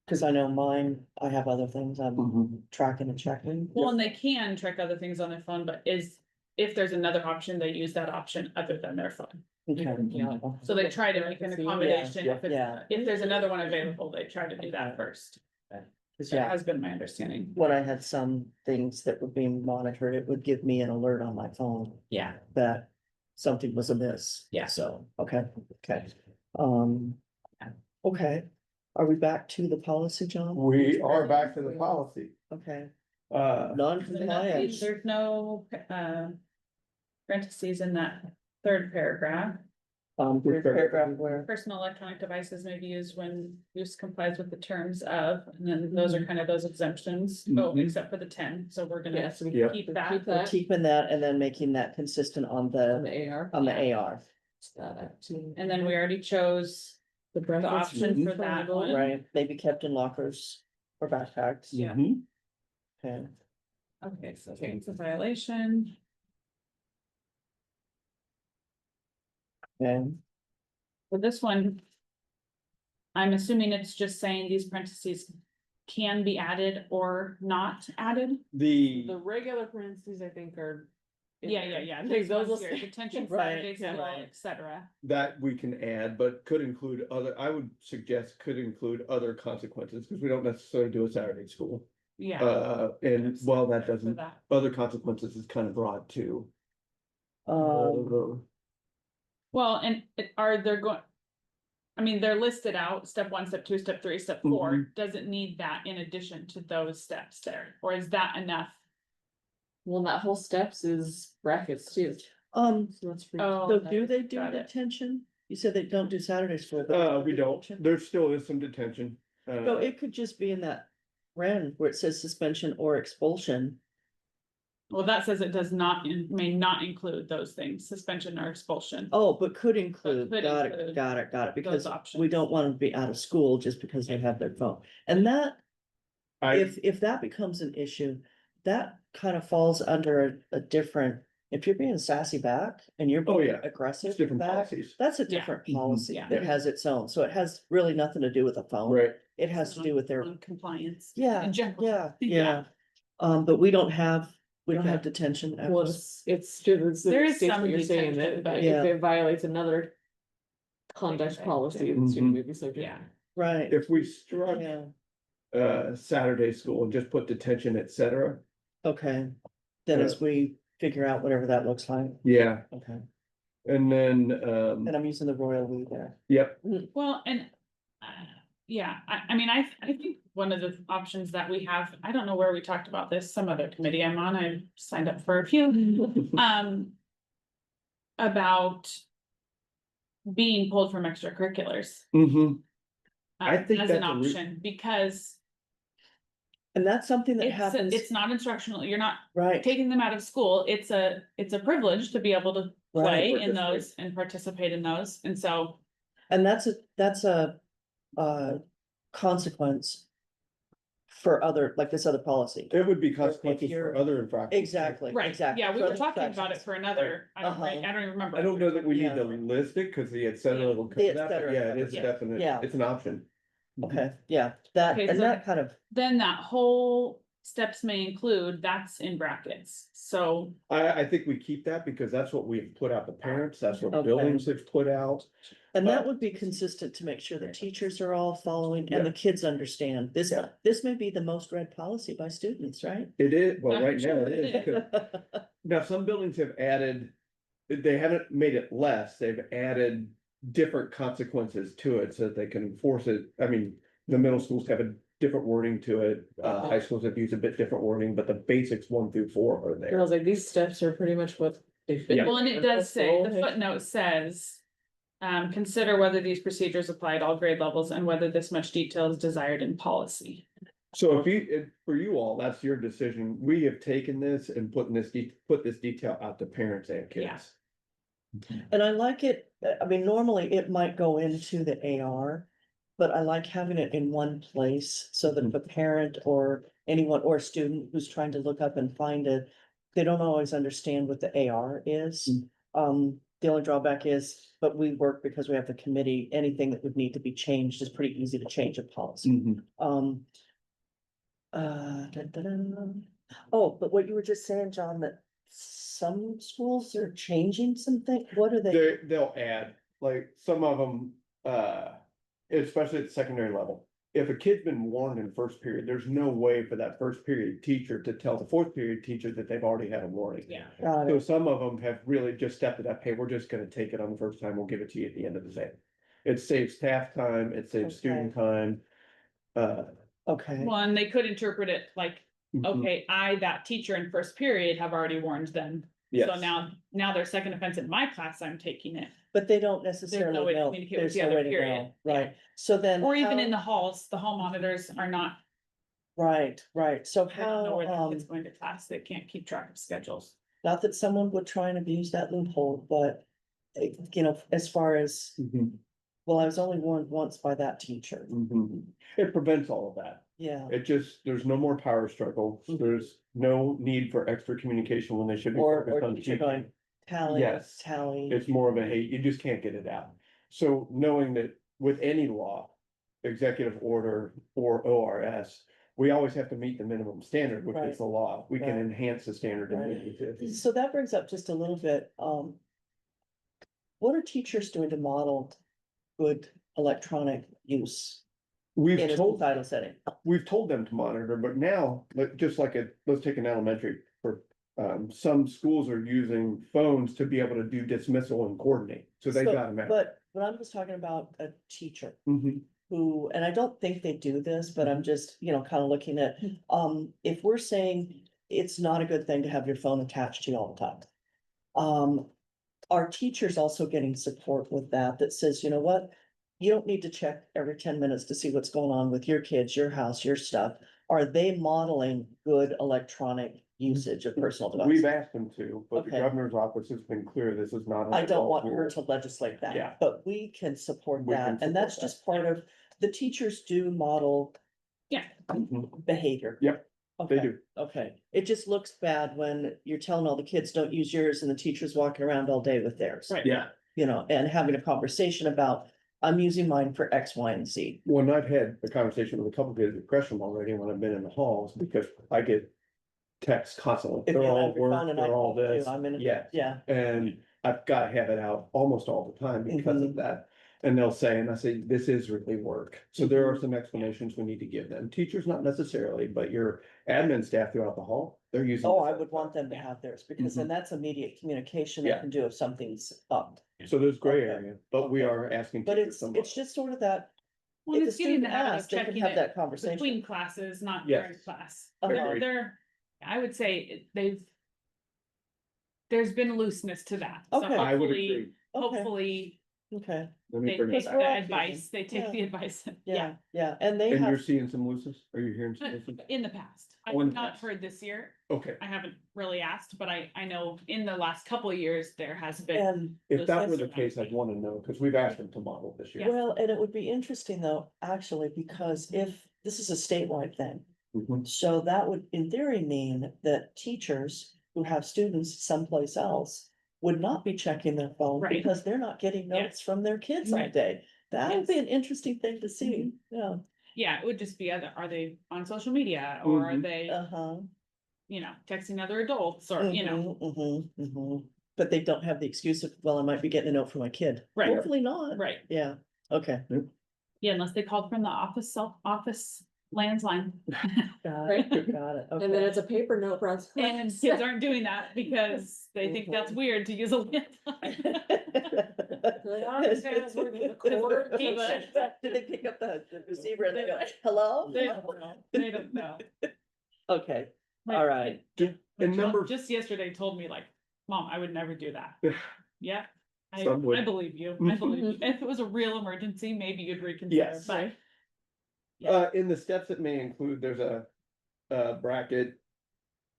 Cause I know mine, I have other things I'm Mhm. tracking and checking. well, and they can track other things on their phone, but if there's another option, they use that option other than their phone. Okay. Yeah. So they try to make an accommodation. Yeah. Yeah. If there's another one available, they try to do that first. Cause That yeah, has been my understanding. when I had some things that were being monitored, it would give me an alert on my phone Yeah. that something was amiss. Yeah. So, okay, okay. Okay, are we back to the policy, John? We are back to the policy. Okay, Non-compliant. There's no, parentheses in that third paragraph. third paragraph where, Personal electronic devices may be used when use complies with the terms of, and then those are kind of those exemptions, oh, Mhm. except for the 10, so we're gonna Yes, we Yep. keep keep that. that keeping that and then making that consistent on on the AR. the AR, And then we already chose The the option for that one. right? They be kept in lockers or backpacks. Yeah. Mhm. Okay, Okay, so it's a violation. okay, For this one. I'm assuming it's just saying these parentheses can be added or not added. The, The regular parentheses, I think, are. in Yeah, there. yeah. I think These those ones will here, stay. detention Right, Saturday yeah. school, Right. et cetera. that we can add, but could include other, I would suggest could include other consequences, because we don't necessarily do a Saturday school. Yeah. And while that For doesn't, that. other consequences is kind of broad too. Well, and are there going? I mean, they're listed out, step 1, step 2, step 3, step 4, Mhm. does it need that in addition to those steps there, or is that enough? Well, that whole steps is brackets too. so So that's. Oh, do they do got it. detention? You said they don't do Saturday school. but they We do don't, detention? there still is some detention. So it could just be in that red where it says suspension or expulsion. Well, that says it does not, may not include those things, suspension or expulsion. Oh, but could include, could got include it, got it, got it, because we options. don't want them to be out of school just because they have their phone. And that, I, if that becomes an issue, that kind of falls under a different, if you're being sassy back and you're Oh, being yeah. aggressive it's different back, policies, that's a Yeah. different Mhm. policy Yeah. that has its own. So it has really nothing to do with the phone. right? It has to do with their, On compliance. yeah, In general. yeah, Yeah. yeah. But we don't have Okay. detention. after Well, it's true, There is states some what you're saying, detention, that but- if it violates another. Conduct policy, the student may be subject. Yeah, Right, If we struck, yeah, Saturday school and just put detention, et cetera, okay. Then as we figure out whatever that looks like, yeah, okay, and then, and I'm using the royal we there. yep. well, and, yeah, I mean, I think one of the options that we have, I don't know where we talked about this, some other committee I'm on, I signed up for a few. About being pulled from extracurriculars. Mhm. I think As an that's a option, because And that's something that it's, happens, it's not instructional, you're not right, taking them out of school, it's a privilege to be able to Right. play in those and participate in those, and so. and that's a consequence. For other, like this other policy, It would be consequences you're- for other infractions. exactly, Right, exactly. yeah, we For were other talking about it infractions. for another, I Uh-huh. don't even remember. I don't know that we need to Yeah. list it, cause the et cetera will come The et to that, but cetera, yeah, it is yeah. definite, Yeah. it's an option. Okay, yeah, that, Okay, and so that kind of, Then that whole steps may include, that's in brackets, so. I think we keep that because that's what we've put out to parents, that's what Okay. buildings have put out. And that would be consistent to make sure the teachers are all following and Yeah. the kids understand this. Yeah. This may be the most read policy by students, right? It is, well, right now Sure. it is, because now some buildings have added, they haven't made it less, they've added different consequences to it so that they can enforce it. I mean, the middle schools have a different wording to it, high schools have used a bit different wording, but the basics 1 through 4 are I there. was like, these steps are pretty much what they've been. Yeah. Well, and it does say, the Okay. footnote says. Consider whether these procedures apply at all grade levels and whether this much detail is desired in policy. So for you all, that's your decision. We have taken this and put this detail out to parents and Yeah. kids. And I like it, I mean, normally it might go into the AR, but I like having it in one place so that if a parent or anyone or a student who's trying to look up and find it, they don't always understand what the AR is. The only drawback is, but we work because we have the committee, anything that would need to be changed is pretty easy to change a policy. Mhm. Oh, but what you were just saying, John, that some schools are changing something, what are they? They'll add, like, some of them, especially at the secondary level. If a kid's been warned in first period, there's no way for that first period teacher to tell the fourth period teacher that they've already had a warning. Yeah. Got So it. some of them have really just stepped it up, hey, we're just gonna take it on the first time, we'll give it to you at the end of the day. It saves staff time, it saves student time. Okay, One, they could interpret it like, Mhm. okay, that teacher in first period have already warned them. So Yes. now their second offense in my class, I'm taking it. but they don't way necessarily to know, communicate with there's the no other way to period. know, right? So then. Or even in how- the halls, the hall monitors are not, Right, right, so they don't know where that how, kid's going to class, they can't keep track of schedules. not that someone would try and abuse that loophole, but. You know, as far as, Mhm. well, I was only warned once by that teacher, Mhm. It prevents all of that. yeah, It just, there's no more power struggle, Mhm. there's no need for extra communication when they should be or focused on teacher teaching. going, tally, Yes. tally. It's more of a, hey, you just can't get it out. So knowing that with any law, executive order or ORS, we always have to meet the minimum standard, which Right. is the law. We can Right. enhance the standard if we Right. need to. So that brings up just a little bit, what are teachers doing to model good electronic use We've in a told, societal setting? we've told them to monitor, but now, just like let's take an elementary for. Some schools are using phones to be able to do dismissal and coordinate, so they So, got them out. But I'm just talking about a teacher Mhm. who, and I don't think they do this, but I'm just, kind of looking at, if we're saying it's not a good thing to have your phone attached to you all the time. Are teachers also getting support with that, that says, you know what? You don't need to check every 10 minutes to see what's going on with your kids, your house, your stuff. Are they modeling good electronic usage of personal We've devices? asked them to, but the Okay. governor's office has been clear, this is not. an I don't adult want her rule. to legislate that. Yeah. But we can support We can that, and that's support just part of, the teachers do model Mhm. behavior. Yep, They Okay, do. okay. It just looks bad when you're telling all the kids, don't use yours, and the teacher's walking around all day with theirs. Right. Yeah, And having a conversation about, I'm using mine for X, Y, and Z. well, and I've had a conversation with a couple of kids at Gresham already when I've been in the halls, because I get texts constantly. If They're you all have your phone work, and I they're all call you, this, I'm in, yeah. yeah, And I've got to have it out almost all the time because of Mhm. that. And they'll say, and I say, this is really work. So there Mm-hmm. are some explanations we need to give them. Teachers, not necessarily, but your admin staff throughout the hall, they're using. oh, this I all would the want time. them to have theirs, because then that's immediate communication they Yeah. can do if something's up. So there's gray Okay. area, but we Okay. are asking. But teachers it's, to it's just sort of that, Well, if the it's getting the student habit of asks, they can checking have it that conversation. between classes, not Yes. during class. Uh-huh. I would say there's been looseness to that. So Okay. I would hopefully, agree. Okay, hopefully okay, Let me they bring take it Because back. we're the all advice, they take Yeah. the advice. yeah, yeah, and they And you're have, seeing some looseness? Are you hearing some looseness? In the past, I Oh, in have the not past. heard this year. Okay, I haven't really asked, but I know in the last couple of years, there has been. and, if that were looseness the around case, it. I'd want to know, because we've asked them to model this year. Yeah. well, and it would be interesting though, actually, because if this is a statewide thing. Mhm. So that would, in theory, mean that teachers who have students someplace else would not be checking their phone Right. because they're not getting Yeah. notes from their kids all Right. day. That would be Yes. an interesting thing to see, yeah. yeah, it would just be are they on social media or are Mhm. they, Uh-huh. texting other adults or, But they don't have the excuse of, well, I might be getting a note from my kid. Right. Hopefully not. right. Yeah, okay. Yeah, unless they called from the office landline. Got Right. it, got it, And then okay. it's a paper note runs. And kids aren't doing that because they think that's weird to use a landline. Do they pick up the receiver and they go, hello? They don't know. They don't know. Okay, My- all right. my And child number, Just yesterday told me like, Mom, I would never do that. Yeah. I Some would. believe you. I believe you. If it was a real emergency, maybe you'd reconsider, Yes. but in the steps it may include, there's a bracket.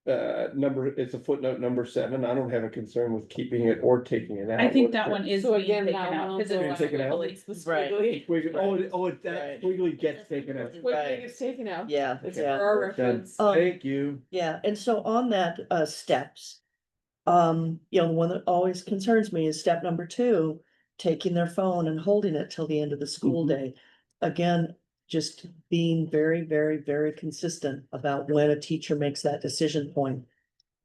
Number, it's a footnote number 7. I don't have a concern with keeping it or taking it out. I think that one is So being again, taken that out one because also Being taken out? it's It's the Right. squiggly. That Right. squiggly gets taken out. Squiggly gets taken out. Yeah, It's yeah. for our Done. reference. Thank you. Yeah, and so on that, steps. The one that always concerns me is step number 2, taking their phone and holding it till the end of the school Mhm. day. Again, just being very, very, very consistent about when a teacher makes that decision point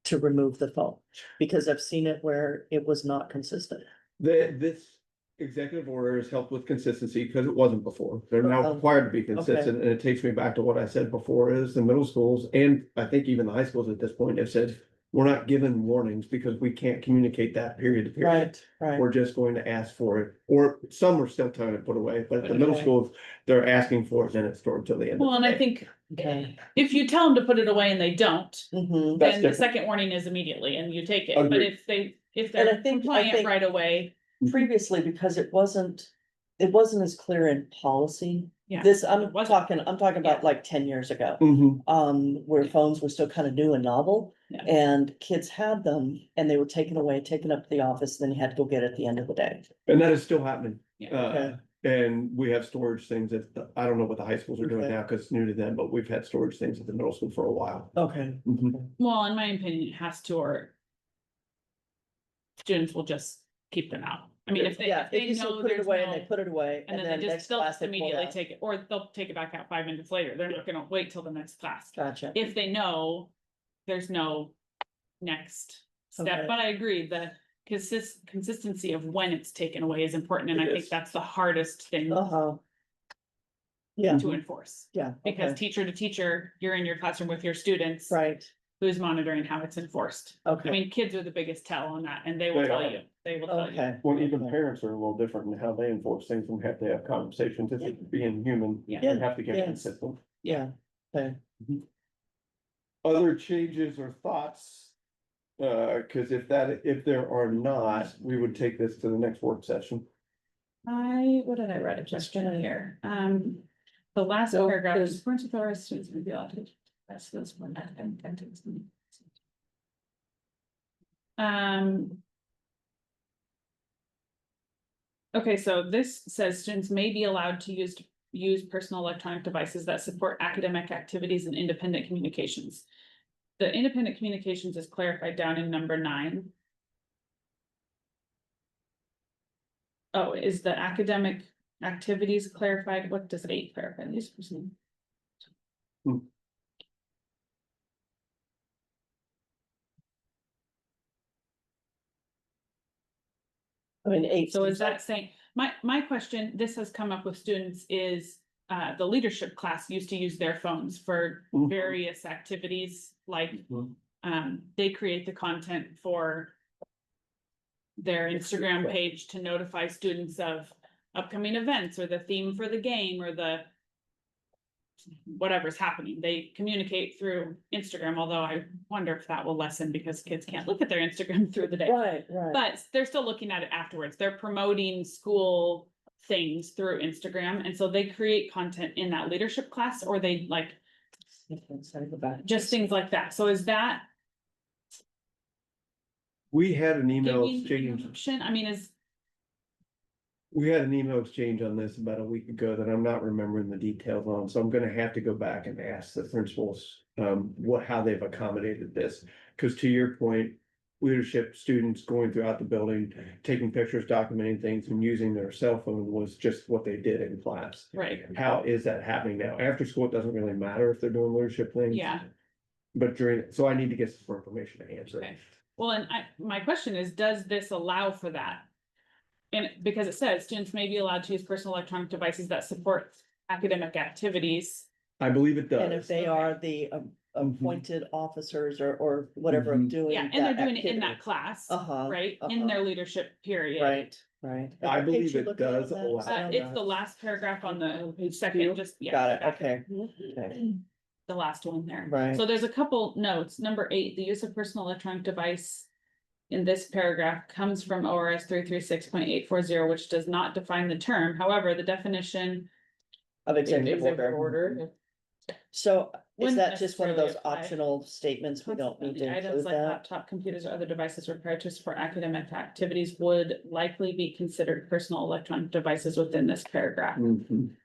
to remove the phone, because I've seen it where it was not consistent. This executive order has helped with consistency because it wasn't before. They're now required to be consistent, and it takes me back to what I said before, is the middle schools, and I think even the high schools at this point have said, we're not given warnings because we can't communicate that period to period. Right. We're just going to ask for it, or some are still telling it to put away, but at the middle Okay. schools, they're asking for it, then it's stored till the end. of well, the and I day. think Okay. if you tell them to put it away and they don't, Mhm. That's then the different. second warning is immediately and you take it. But Agreed. if And I they're think- compliant right away, Previously, because it wasn't as clear in policy. Yeah, This, it I'm wasn't. talking about like 10 years ago. Mhm. Where Yeah. phones were still kind of new and novel. Yeah. And kids had them and they were taken away, taken up to the office, then you had to go get it at the end of the day. And that is still happening. Yeah. Okay. And we have storage things that, I don't know what the high schools are doing Okay. now, because it's new to them, but we've had storage things at the middle school for a while. Okay. well, in my opinion, it has to, or students will just keep them out. I mean, if Yeah, they if you say know put it there's away and no, they put it away and and then then they just, next they'll class just they pull it immediately out. take it, or they'll take it back out 5 minutes later. They're not gonna wait till the next class. Gotcha. If they know there's no next Okay. step, but I agree, the consistency of when it's taken away is important, and I It think is. that's the hardest thing Uh-huh. Yeah, to enforce. yeah. Because okay. teacher to teacher, you're in your classroom with your students, Right, who's monitoring how it's enforced. I okay, mean, kids are the biggest tell on that, and they will They tell are. you, they will tell you. okay. Well, even okay. parents are a little different in how they enforce things and have to have conversations. If it's being human, Yeah. they have to get Yeah. consistent. Yeah, okay. Other changes or thoughts? Cause if there are not, we would take this to the next work session. What did I write a question here? The last So paragraph, there's- parents with our students may be allowed to. That's this one. Okay, so this says students may be allowed to use personal electronic devices that support academic activities and independent communications. The independent communications is clarified down in number 9. Oh, is the academic activities clarified? What does 8 clarify? These person. I mean, 8. So is that saying, my question, this has come up with students, is the leadership class used to use their phones for Mhm. various activities, like Mhm. they create the content for their Instagram page to notify students of upcoming events or the theme for the game or the whatever's happening. They communicate through Instagram, although I wonder if that will lessen because kids can't look at their Instagram through the day. Right, right. But they're still looking at it afterwards. They're promoting school things through Instagram. And so they create content in that leadership class, or they like just things like that. So is that We had an email giving exchange. option? I mean, We had an email exchange on this about a week ago that I'm not remembering the details on, so I'm gonna have to go back and ask the principals, how they've accommodated this. Cause to your point, leadership students going throughout the building, taking pictures, documenting things and using their cell phone was just what they did in class. Right, How is that happening now? After school, it doesn't really matter if they're doing leadership things. yeah, But so I need to get some more information to answer. okay. Well, and my question is, does this allow for that? And because it says students may be allowed to use personal electronic devices that support academic activities. I believe it And if does. they are the appointed officers or whatever of Mhm. doing. Yeah, and they're that doing it in activity. that class, Uh-huh, right, in uh-huh. their leadership period. Right, right. I What page believe you it looking at does on that? allow It's the last paragraph on the Page second, two. just, yeah. Got it, back. okay, okay, The last one there. right. So there's a couple notes. Number 8, the use of personal electronic device in this paragraph comes from ORS 336.840, which does not define the term. However, the definition, Of executive Executive order. order. So is Wouldn't that just one of those necessarily apply. optional statements? We don't need to items include like that? laptop computers or other devices required to support academic activities would likely be considered personal electronic devices within this paragraph. Mhm.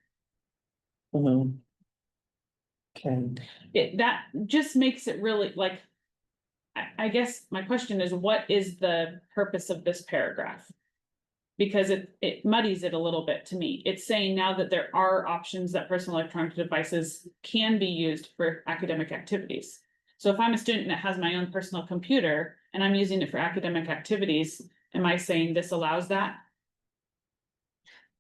Mhm. Okay, That just makes it really like. I guess my question is, what is the purpose of this paragraph? Because it muddies it a little bit to me. It's saying now that there are options that personal electronic devices can be used for academic activities. So if I'm a student that has my own personal computer and I'm using it for academic activities, am I saying this allows that?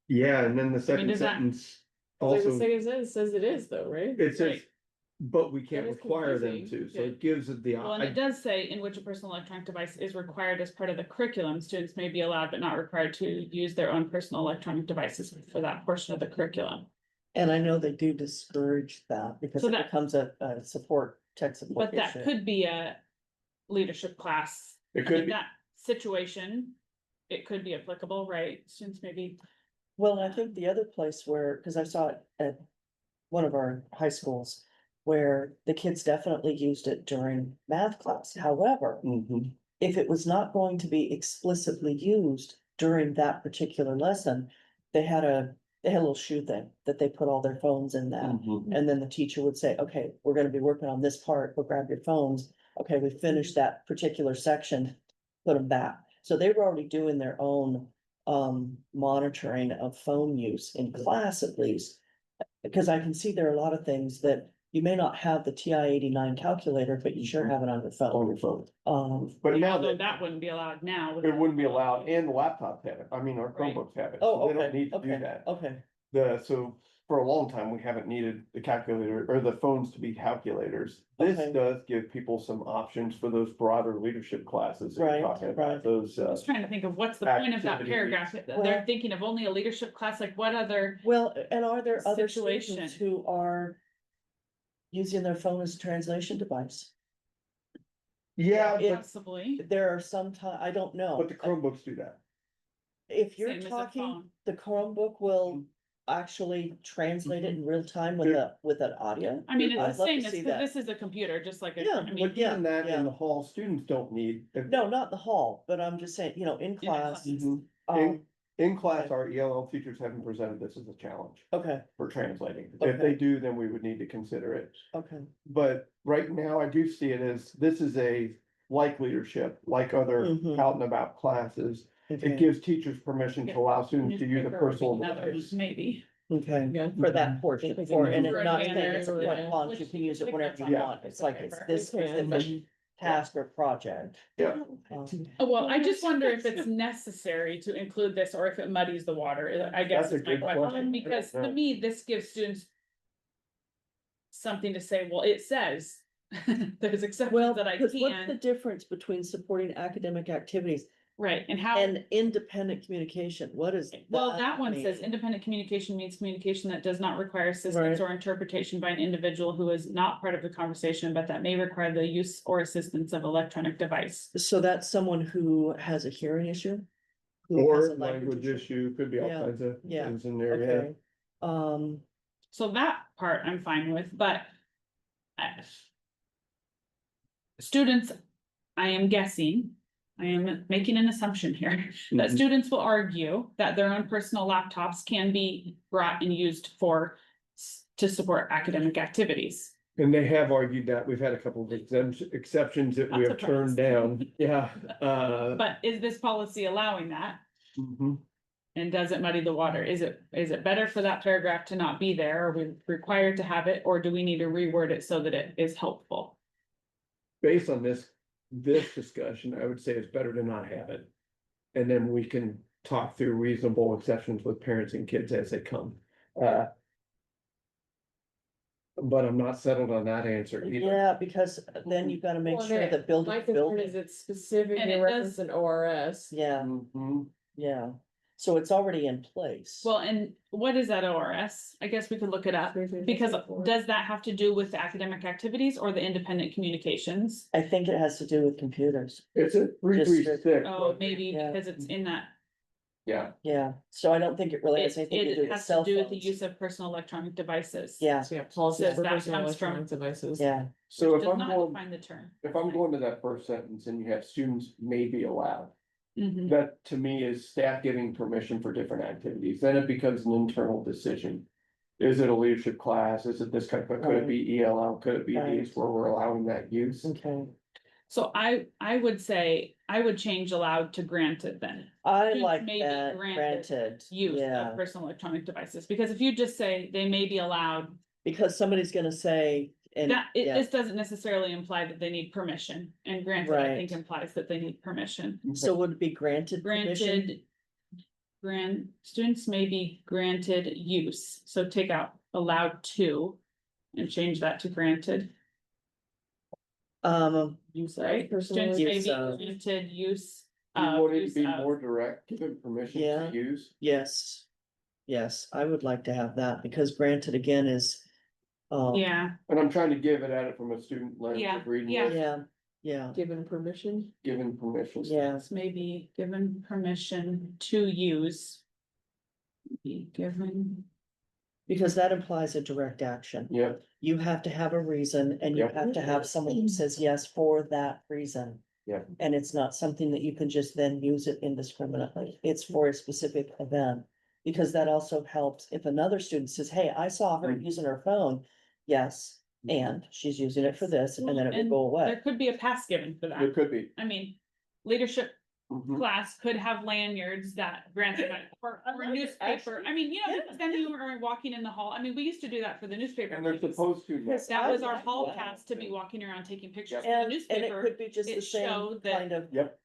Yeah, and then the second does that- sentence Like the also, second says it is though, right? it says, Right. but we can't That is require them to, confusing. so it gives it the. Well, and it does say in which a personal electronic device is required as part of the curriculum, students may be allowed but not required to use their own personal electronic devices for that portion of the curriculum. and I know they do discourage that because So it that- becomes a support, tech support But that issue. could be a leadership class. It In could be, that situation, it could be applicable, right? Students maybe, Well, I think the other place where, because I saw it at one of our high schools, where the kids definitely used it during math class. However, Mhm. if it was not going to be explicitly used during that particular lesson, they had a little shoe thing that they put all their phones in that. Mhm. And then the teacher would say, okay, we're gonna be working on this part, go grab your phones. Okay, we finished that particular section, put them back. So they were already doing their own monitoring of phone use in class at least. Because I can see there are a lot of things that you may not have the TI-89 calculator, but you sure have it on your on phone. your phone. Um, But now although that, that wouldn't be allowed now. it wouldn't be allowed, and the laptops have it, I mean, our Right. Chromebooks have it, oh, so they don't okay, need to do okay, that. okay, So for a long time, we haven't needed the calculator or the phones to be calculators. This Okay. does give people some options for those broader leadership classes that Right, you're talking right. about, those, I was trying to think of what's the point of that Activities. paragraph. They're Well- thinking of only a leadership class, like what other, well, and are there other Situation. students who are using their phone as a translation device? yeah, It- possibly. There are some I don't know. but the Chromebooks do that. If you're Same as a talking, phone. the Chromebook will actually translate it in real time with an audio. I mean, I'd it's the love to same as, see 'cause that. this is a computer, just like, Yeah, I mean, But given that yeah. in the hall, students don't need. No, not in the hall, but I'm just saying, in in class, classes. Mhm. um, In class, our ELL teachers haven't presented this as a challenge okay, for translating. If Okay. they do, then we would need to consider it. okay. But right now, I do see it as, this is a like leadership, like other Mhm. out and about classes. Okay. It gives teachers permission to allow students to use a Newspaper would be personal another, device. maybe. Okay, Yeah. for that portion, Because for, you and can it's not write saying it's a banner or- point launch, you can use it whenever you Yeah. want, it's like it's this You can. specific task or project. Yeah. Oh, well, I just wonder if it's necessary to include this or if it muddies the water, I guess That's a is my good question, question. because to Yeah. me, this gives students. Something to say, well, it says, there's Well, exceptions that I because what's the can, difference between supporting academic activities right, and how. and independent communication? What is? Well, that one mean? says independent communication means communication that does not require assistance Right. or interpretation by an individual who is not part of the conversation, but that may require the use or assistance of electronic device. So that's someone who has a hearing issue? Who has Or a language issue, could be all Yeah. kinds of Yeah. things in there, yeah. Okay, So that part I'm fine with, but. Students, I am guessing, I am making an assumption here, that Mhm. students will argue that their own personal laptops can be brought and used for. To support academic activities. And they have argued that. We've had a couple of exceptions that we Not have turned down. Yeah. But is this policy allowing that? Mhm. And does it muddy the water? Is it better for that paragraph to not be there? Are we required to have it, or do we need to reword it so that it is helpful? Based on this discussion, I would say it's better to not have it. And then we can talk through reasonable exceptions with parents and kids as they come. But I'm not settled on that answer either. Yeah, because then you've gotta make Well, sure that building, My concern is it's specific And in it reference does- in ORS. yeah, Mhm. yeah. So it's already in place. Well, and what is that ORS? I guess we could look it up, because does that have to do with the academic activities or the independent communications? I think it has to do with computers. It's a 336. Oh, maybe Yeah. because it's in that, Yeah, Yeah, so I don't think it really has it, anything to do it with has to cell do with the phones. use of personal electronic devices. Yeah, So yeah, policies Says for that personal comes from- electronic devices. yeah, so Which if does I'm not going, define the term. if I'm going to that first sentence and you have students may be allowed. Mhm. That to me is staff giving permission for different activities, then it becomes an internal decision. Is it a leadership class, is it this kind of, could it be ELL, could it be Right. these where we're allowing that use? okay. So I would say, I would change allowed to granted then. I Students like may be that, granted granted, Use yeah, of personal electronic devices, because if you just say they may be allowed, because somebody's gonna say, and, that, yeah, this doesn't necessarily imply that they need permission. And granted, I think Right. implies that they need permission. so would it be granted permission? Granted, students may be granted use, so take out allowed to. And change that to granted, Use right? of personal. Students may Use be of- granted use. Do you of want it to use be of- more direct, give it permission Yeah. to use? Yes, yes, I would like to have that, because granted again is, Yeah, And I'm trying to give it at it from a student lens Yeah, of reading, yeah. it, yeah, yeah, Given permission. given permission. yeah, students may be given permission to use. Be given, because that implies a direct action. Yeah, You have to have a reason and you Yep. have to have someone who says yes for that reason. Yeah. And it's not something that you can just then use it indiscriminately. It's for a specific event. Because that also helps if another student says, hey, I saw her Mm. using her phone. Yes, and she's using it for this, and then it will go there away. could be a pass given for there that. could be. I mean, leadership Mhm. class could have lanyards that granted, or newspaper, I mean, you know, Yeah. then you were walking in the hall, I mean, we used to do that for the newspaper. And they're meetings. supposed to. Yes. That was our I- hall yeah. pass to be walking around taking pictures for the And it newspaper. could be just it the same showed that- kind of. Yep.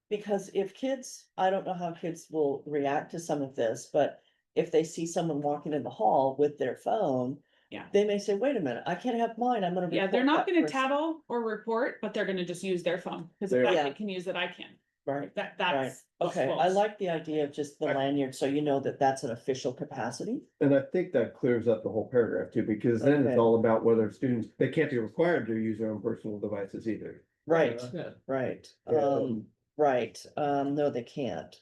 Because if kids, I don't know how kids will react to some of this, but if they see someone walking in the hall with their phone. Yeah. They may say, wait a minute, I can't have mine, I'm gonna. Yeah, they're report not that gonna person." tattle or report, but they're gonna just use their phone, cause They if are. that Yeah. kid can use it, I can, Right, that's. right, okay, I like the idea of just the I- lanyard, so you know that that's an official capacity. And I think that clears up the whole paragraph too, because then Okay. it's all about whether students, they can't be required to use their own personal devices either. Right, Yeah. right, Yeah. right, no, they can't.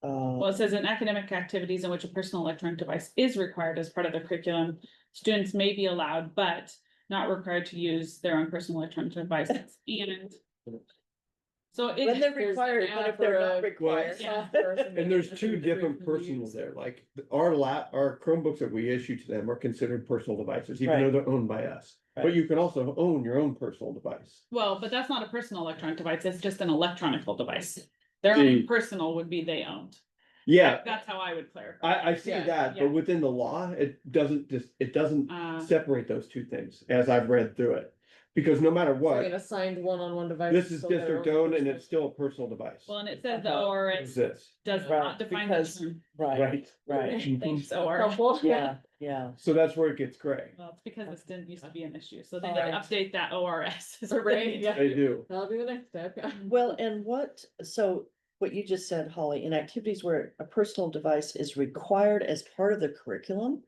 Well, it says in academic activities in which a personal electronic device is required as part of the curriculum, students may be allowed, but not required to use their own personal electronic devices, and. So it. When they're There's required, an but if app they're or not a- required. Yeah. And there's two different personals there, like our Chromebooks that we issue to them are considered personal devices, even though Right. they're owned by us. But Right. you can also own your own personal device. Well, but that's not a personal electronic device, it's just an electronical device. Their See. own personal would be they owned. Yeah, That's how I would clarify. I see Yeah, that, yeah. but within the law, it doesn't Uh, separate those two things as I've read through it. Because no matter Like what, an assigned one-on-one device. this is so their district own owned and personal- it's still a personal device. well, and it says the Uh-huh. ORS Exists. does Right, not define the because- term. Right, Right. right, Thanks, Mhm. ORS. Helpful. yeah, yeah, So that's where it gets gray. Well, it's because this didn't used to be an issue, so they need to Right. update that ORS. is what they Right, need to yeah. They do. do. That'll be the next step. well, and so what you just said, Holly, in activities where a personal device is required as part of the curriculum.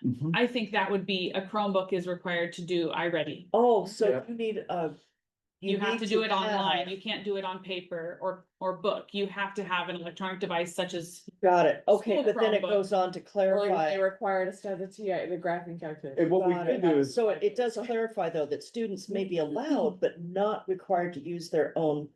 Mhm. I think that would be, a Chromebook is required to do iReady. Oh, so Yeah. you need a. You have need to do it have- online, you can't do it on paper or book, you have to have an electronic device such as, Got it, okay, School but then it Chromebook. goes on to Or like clarify. they required us to have the TI, the graphing calculator. And what we Got can it. do is, So it does clarify though that students may be allowed, but not required to use their own,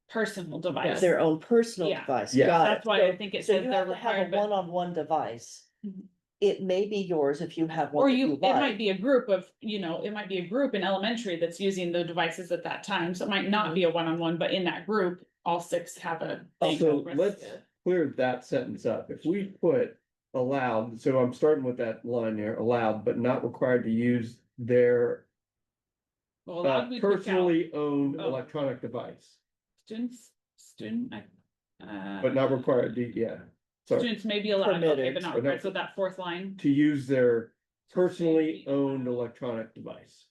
personal device. personal Yeah. device. Yeah. Got That's it. why So- I think it So says you they're have to have required, a but one-on-one device. Mhm. It may be yours if you have one. Or that it like. might be a group of, it might be a group in elementary that's using the devices at that time, so it might not be a one-on-one, but in that group, all six have a. thing. So let's clear that sentence up. If we put allowed, so I'm starting with that line there, allowed, but not required to use their Well, allowed we took out personally owned Oh. electronic device, student. but not required to, yeah. Sorry, Students may be allowed, okay, Permitted. but not But not- required, so that fourth line, to use their personally owned electronic device.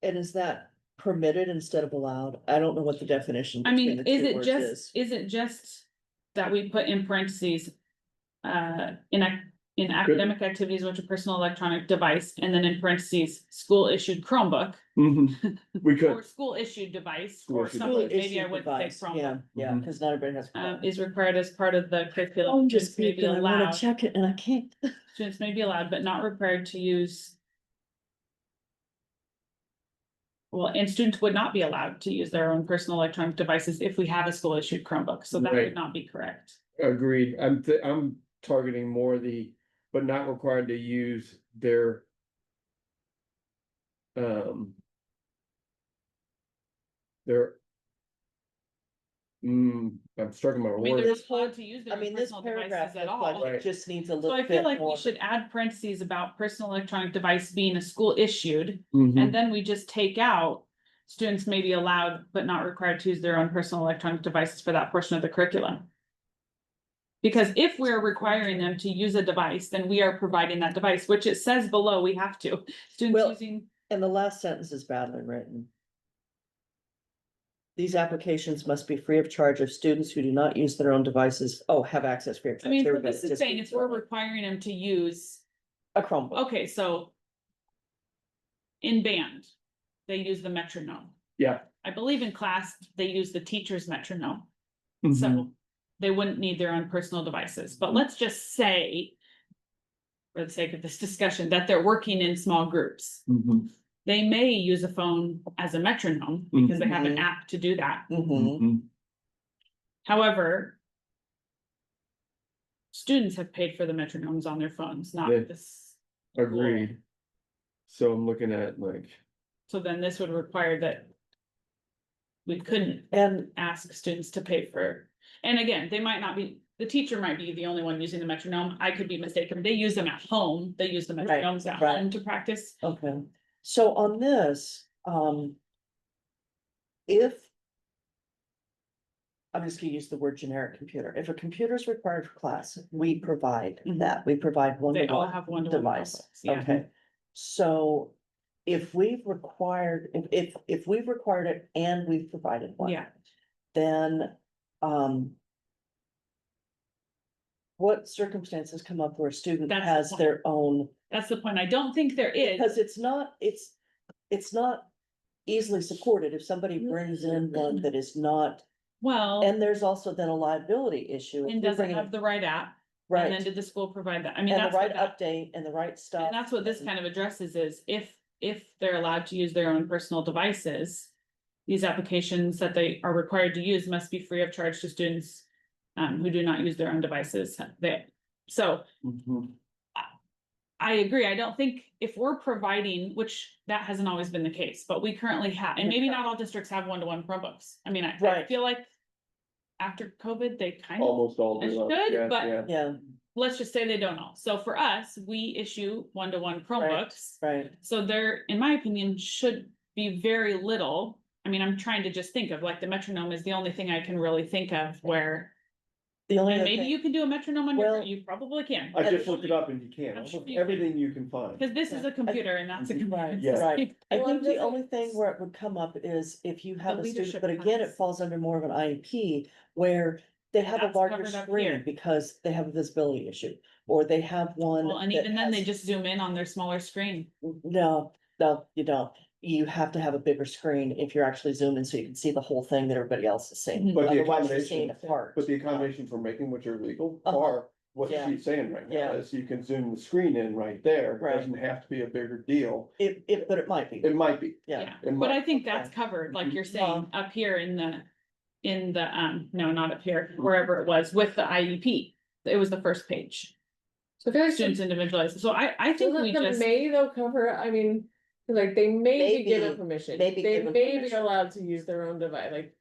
And is that permitted instead of allowed? I don't know what the definition. I between mean, the is two it words just, is it just that we put in parentheses? In academic activities which a personal electronic device, and then in parentheses, school issued Chromebook. We could, Or school issued device, School or issued something, device. maybe I Issued would say device, Chromebook. Yeah, yeah, Mhm. because not everybody has. a Chrome. Is required as part of the curriculum. Phone just Students may be beeped and I wanna allowed- check it and I can't. Students may be allowed, but not required to use. Well, and students would not be allowed to use their own personal electronic devices if we have a school issued Chromebook, so that Right. would not be correct. agreed. I'm targeting more but not required to use their. Their. I'm struggling my I mean, words. they're just allowed to use their I own mean, this personal paragraph devices at looks like all. it just needs a So little I feel bit like we more. should add parentheses about personal electronic device being a school issued, Mhm. and then we just take out. Students may be allowed but not required to use their own personal electronic devices for that portion of the curriculum. Because if we're requiring them to use a device, then we are providing that device, which it says below we have to. Students Well- using, And the last sentence is badly written. These applications must be free of charge if students who do not use their own devices, have access free of charge. I mean, There so we go. this is Just saying keep if we're going. requiring them to use, A Chromebook. okay, so. In band, they use the metronome. Yeah. I believe in class, they use the teacher's metronome. Mhm. So they wouldn't need their own personal devices, but let's just say. For the sake of this discussion, that they're working in small groups. Mhm. They may use a phone as a metronome because they have an Mhm. app to do that. Mhm. Mhm. However. Students have paid for the metronomes on their phones, not Yeah. this. Agreed. So I'm looking at like, So then this would require that. We couldn't And ask students to pay for, and again, they might not be, the teacher might be the only one using the metronome, I could be mistaken, they use them at home, they use the Right, metronomes at right. home to practice. okay, so on this, if. I'm just gonna use the word generic computer. If a computer is required for class, we provide Mhm. that. We provide one They to all one have one-to-one device. Chromebooks, yeah. Okay. So if we've required, if we've required it and we've provided one. Yeah, Then, what circumstances come up where a student That's the has point. their own, that's the point, I don't think there is. because it's not easily supported if somebody brings in one that is not, Well, and there's also then a liability issue. if and you're doesn't bringing have it- the right app, and then Right, did the school provide that, I mean, and the that's what right that. update and the right stuff. And that's what this kind of addresses is if they're allowed to use their own personal devices. These applications that they are required to use must be free of charge to students. Who do not use their own devices, so Mhm. I agree, I don't think if we're providing, which that hasn't always been the case, but we currently have, and maybe not all districts have one-to-one Chromebooks. I mean, I Right. feel like. After COVID, they kind of, Almost all It do. should, Yeah, but- yeah. Yeah, let's just say they don't all, so for us, we issue one-to-one Chromebooks. right, So there, in my opinion, should be very little, I mean, I'm trying to just think of, like, the metronome is the only thing I can really think of where. the only And other maybe thing, you can do a metronome on your, Well- you probably can. I just looked it up and you can, I'm sure almost you can. everything you can find. Cause this is a computer and that's a computer. Right, It's just right. like- I Well, think and the doesn't- only thing where it would come up is if you have The a student, leadership but again, it class. falls under more of an IEP. Where they have a That's larger covered up screen here. because they have a visibility issue, or they have one. Well, and that even then, they has- just zoom in on their smaller screen. No, you don't. You have to have a bigger screen if you're actually zooming, so you can see the whole thing that everybody else is seeing. Mhm. But the Otherwise, you're seeing accommodation, it apart. but the accommodations we're making, which are legal, Uh-huh. are what Yeah. she's saying right now, Yeah. is you can zoom the screen in right there, Right. doesn't have to be a bigger deal. But it might be, It might be. yeah. It But might. I think that's Okay. covered, like you're Mhm. saying, up here in the, no, not up here, wherever it was with the IEP. It was the first page. So I feel like students individualized, so I think we doesn't the just, may though cover, I mean, like they may be given Maybe- permission, maybe they given may be permission. allowed to use their own device, like.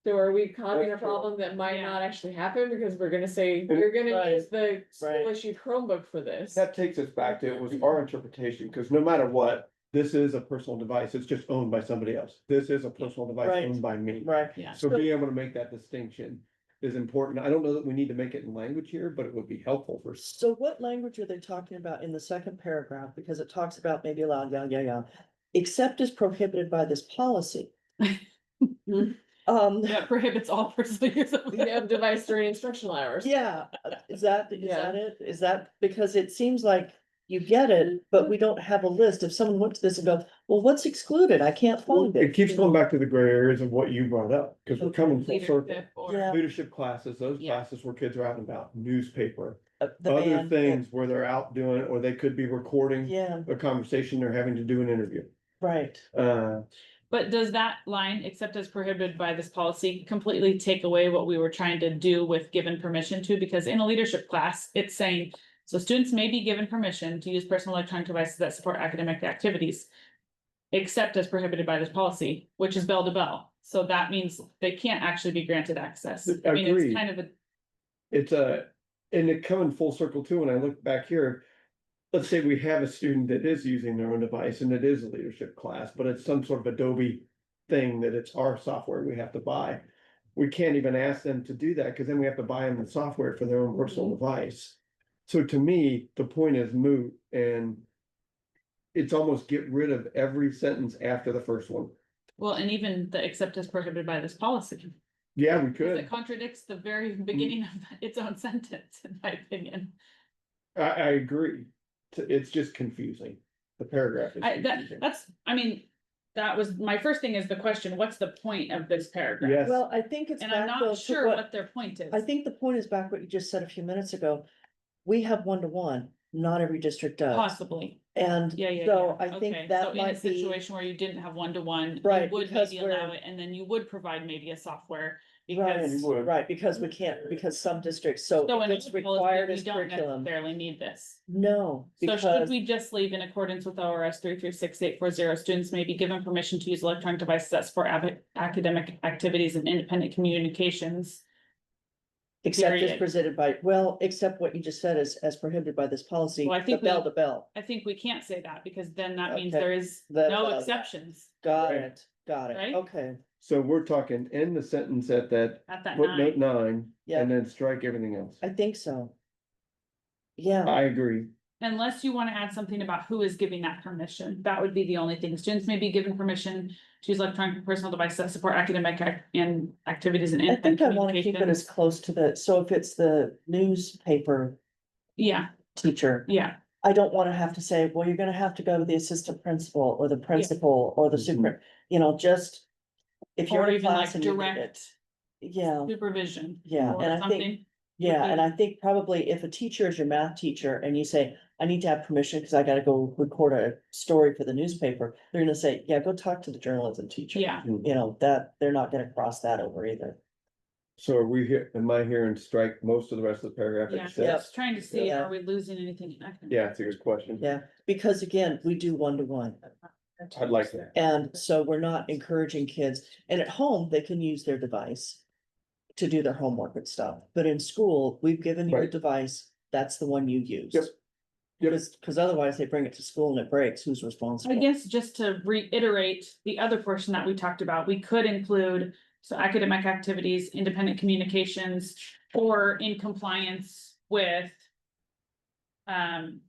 So are we causing a That's true. problem that might Yeah. not actually happen because we're gonna say, you're gonna Right, use the right. school issued Chromebook for this? That takes us back to, it was our interpretation, because no matter what, this is a personal device, it's just owned by somebody else. This is a personal device Right. owned by me. Right, yeah, So being able to make that distinction is important. I don't know that we need to make it in language here, but it would be helpful for. so what language are they talking about in the second paragraph? Because it talks about maybe allowed, yeah. Except as prohibited by this policy. that prohibits all personal use of. You have device during instructional hours. Yeah, is that Yeah. it? Is that, because it seems like you get it, but we don't have a list. If someone went to this and go, well, what's excluded? I can't find It it. keeps going back to the gray areas of what you brought up, because we're coming full circle. Leadership or- Yeah. Leadership classes, those Yeah. classes where kids are out and about, newspaper, The other band, things where they're out doing it, or they could be recording yeah, a conversation, they're having to do an interview. right. But does that line, except as prohibited by this policy, completely take away what we were trying to do with given permission to? Because in a leadership class, it's saying, so students may be given permission to use personal electronic devices that support academic activities. Except as prohibited by this policy, which is bell to bell. So that means they can't actually be granted access. I mean, Agreed. it's kind of a, It's and it coming full circle too, when I look back here. Let's say we have a student that is using their own device and it is a leadership class, but it's some sort of Adobe thing that it's our software we have to buy. We can't even ask them to do that, because then we have to buy them the software for their own personal device. So to me, the point is moot, and it's almost get rid of every sentence after the first one. well, and even the except as prohibited by this policy. Yeah, we Because could. it contradicts the very beginning of its own sentence, in my opinion. I agree. It's just confusing. The paragraph is confusing. I mean, that was, my first thing is the question, what's the point of this paragraph? Yes. Well, I think it's And I'm back though not to sure what their point is. I think the point is back what you just said a few minutes ago. We have one-to-one, not every district does. Possibly, And yeah. so I Okay, think so that in a might be, situation where you didn't have one-to-one, Right, you would because maybe allow we're- it, and then you would provide maybe a software. right, Because, right, because we can't, because some districts, so so in if it's this policy, required we as don't curriculum. necessarily need this. No, So should because, we just leave in accordance with ORS 336-840, students may be given permission to use electronic devices that support academic activities and independent communications? except as period. presented by, well, except what you just said is as prohibited by this policy, Well, I the think bell we- to bell. I think we can't say that, because then that means Okay. there is The- no the- exceptions Got Right. it, Right? okay, So we're talking end the sentence at that at that footnote 9, 9, Yeah. and then strike everything else. I think so. Yeah, I agree. unless you want to add something about who is giving that permission. That would be the only thing. Students may be given permission to use electronic personal devices that support academic and activities and I think independent I wanna keep it as communications. close to the, so if it's the newspaper Yeah, teacher, yeah, I don't wanna have to say, well, you're gonna have to go to the assistant principal or the principal or the Mhm. super, just. If you're or in a even like class and you need it, direct yeah, supervision. yeah, or and I think, something. yeah, be- and I think probably if a teacher is your math teacher and you say, I need to have permission because I gotta go record a story for the newspaper, they're gonna say, yeah, go talk to the journalism teacher. Yeah, That, they're not gonna cross that over either. So are we here, am I hearing strike most of the rest of the paragraph yeah, except? just trying to see, Yeah. are we losing anything in academic? Yeah, it's a good question. Yeah, because again, we do one-to-one. I'd like that. And so we're not encouraging kids, and at home, they can use their device. To do their homework and stuff, but in school, we've given you a Right. device, that's the one you use. Yep. Yep. Because otherwise they bring it to school and it breaks, who's I responsible? guess just to reiterate the other portion that we talked about, we could include, so academic activities, independent communications, or in compliance with. Um.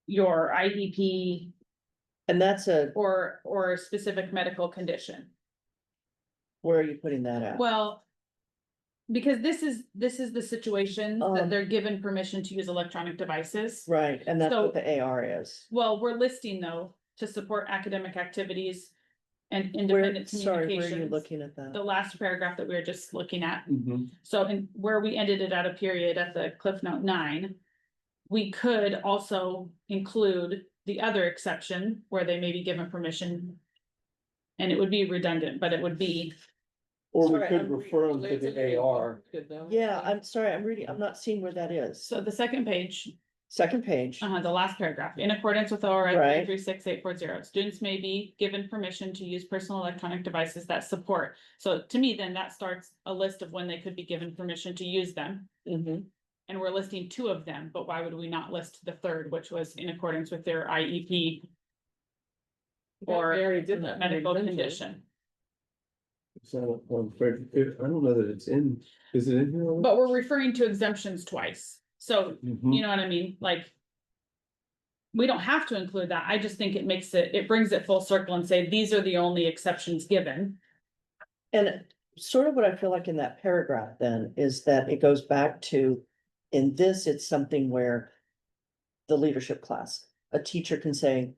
Your IEP And that's or a specific medical condition. where are you putting that at? Well. Because this is the situation that Um, they're given permission to use electronic devices. Right, and that's So- what the AR is. Well, we're listing though, to support academic activities and Where, independent sorry, where are you communications. looking at The that? last paragraph that we were just looking at. Mhm. So in where we ended it at a period at the Cliff Note 9. We could also include the other exception where they may be given permission. And it would be redundant, but it would be, Or we Sorry, could I'm refer them to the AR. Yeah, I'm sorry, I'm not seeing where that is. So the second page, Second page, the last paragraph, in accordance with ORS Right. 36840, students may be given permission to use personal electronic devices that support. So to me, then that starts a list of when they could be given permission to use them. Mhm. And we're listing two of them, but why would we not list the third, which was in accordance with their IEP or We already did that. medical We mentioned. condition? So, I don't know that it's in, is it in here? But we're referring to exemptions twice, so Mhm. you know what I mean, like. We don't have to include that, I just think it brings it full circle and say, these are the only exceptions given. And sort of what I feel like in that paragraph then is that it goes back to, in this, it's something where the leadership class, a teacher can say,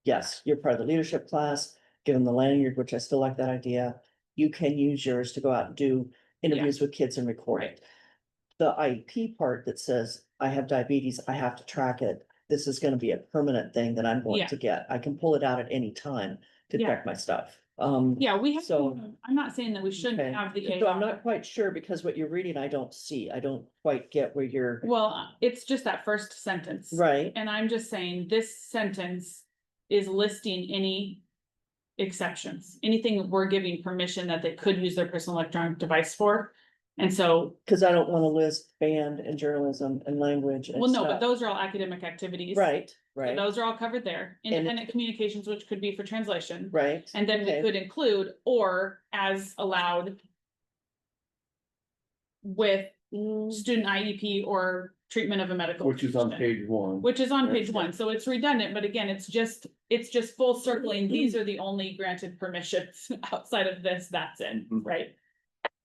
yes, you're part of the leadership class, give them the lanyard, which I still like that idea. You can use yours to go out and do interviews with kids and record it. The IEP part that says, I have diabetes, I have to track it. This is gonna be a permanent thing that I'm going Yeah. to get. I can pull it out at any time to Yeah. track my stuff. Yeah, we have, So- I'm not saying that we shouldn't Okay. have the So I'm AR. not quite sure because what you're reading, I don't see. I don't quite get where you're, Well, it's just that first sentence. right? And I'm just saying this sentence is listing any exceptions, anything that we're giving permission that they could use their personal electronic device for. And so, Cause I don't wanna list band and journalism and language and well, no, but stuff. those are all academic activities. Right, So right, those are all covered there. Independent communications, which could be for translation. right. And then we Okay. could include or as allowed with Mm, student IEP or treatment of a medical. Which is on condition. page one. Which is on Yeah. page one, so it's redundant, but again, it's just full circling, these are the only granted permissions outside of this, that's it, Mhm. right?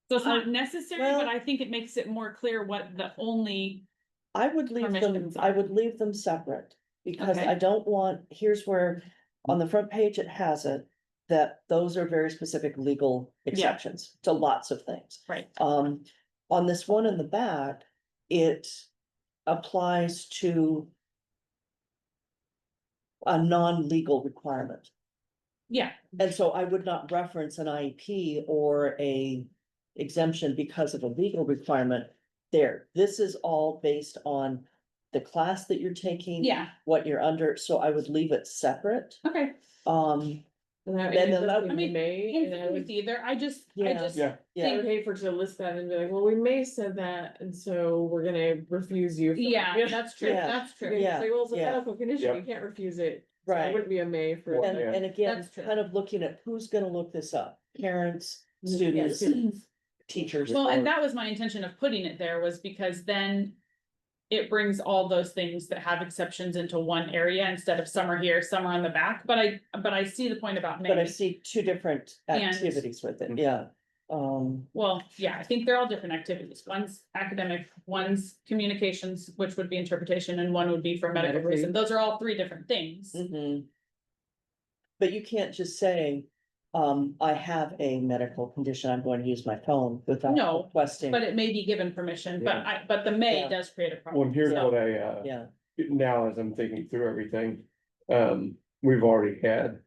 So it's not necessary, but well- I think it makes it more clear what the only, I would leave them, Permissions I are. would leave them separate. Because Okay. I don't want, here's where, on the front page, it has it. That those are very specific legal exceptions to lots of things. right, On this one in the back, it applies to a non-legal requirement. yeah, And so I would not reference an IEP or a exemption because of a legal requirement there. This is all based on the class that you're taking. yeah, What you're under, so I would leave it separate. okay. And that, Then and that- that's I mean, may, and I I'm would, with either, I just, Yeah. Yeah. Yeah, I would hate for it to list that and be like, well, we may said that, and so we're gonna refuse you. from-" yeah, You know? that's true, Yeah. that's You true. can Yeah, say, well, it's a yeah. medical condition, you Yep. can't refuse it. So I right. wouldn't be a may for. Well, And, yeah. and again, That's true. kind of looking at who's gonna look this up, parents, students, teachers. Well, and that was my intention of putting it there was because then it brings all those things that have exceptions into one area instead of some are here, some are on the back, but I see the point about But I maybe. see two different And- activities with it, Mhm. yeah. Well, yeah, I think they're all different activities. One's academic, one's communications, which would be interpretation, and one would be for medical Medically. reason. Those are all three different things. Mhm. But you can't just say, I have a medical condition, I'm going to use my phone without No, requesting. But it may be given permission, but the may Yeah. does create a Well, problem. and here's So- what I, Yeah, now as I'm thinking through everything, we've already had.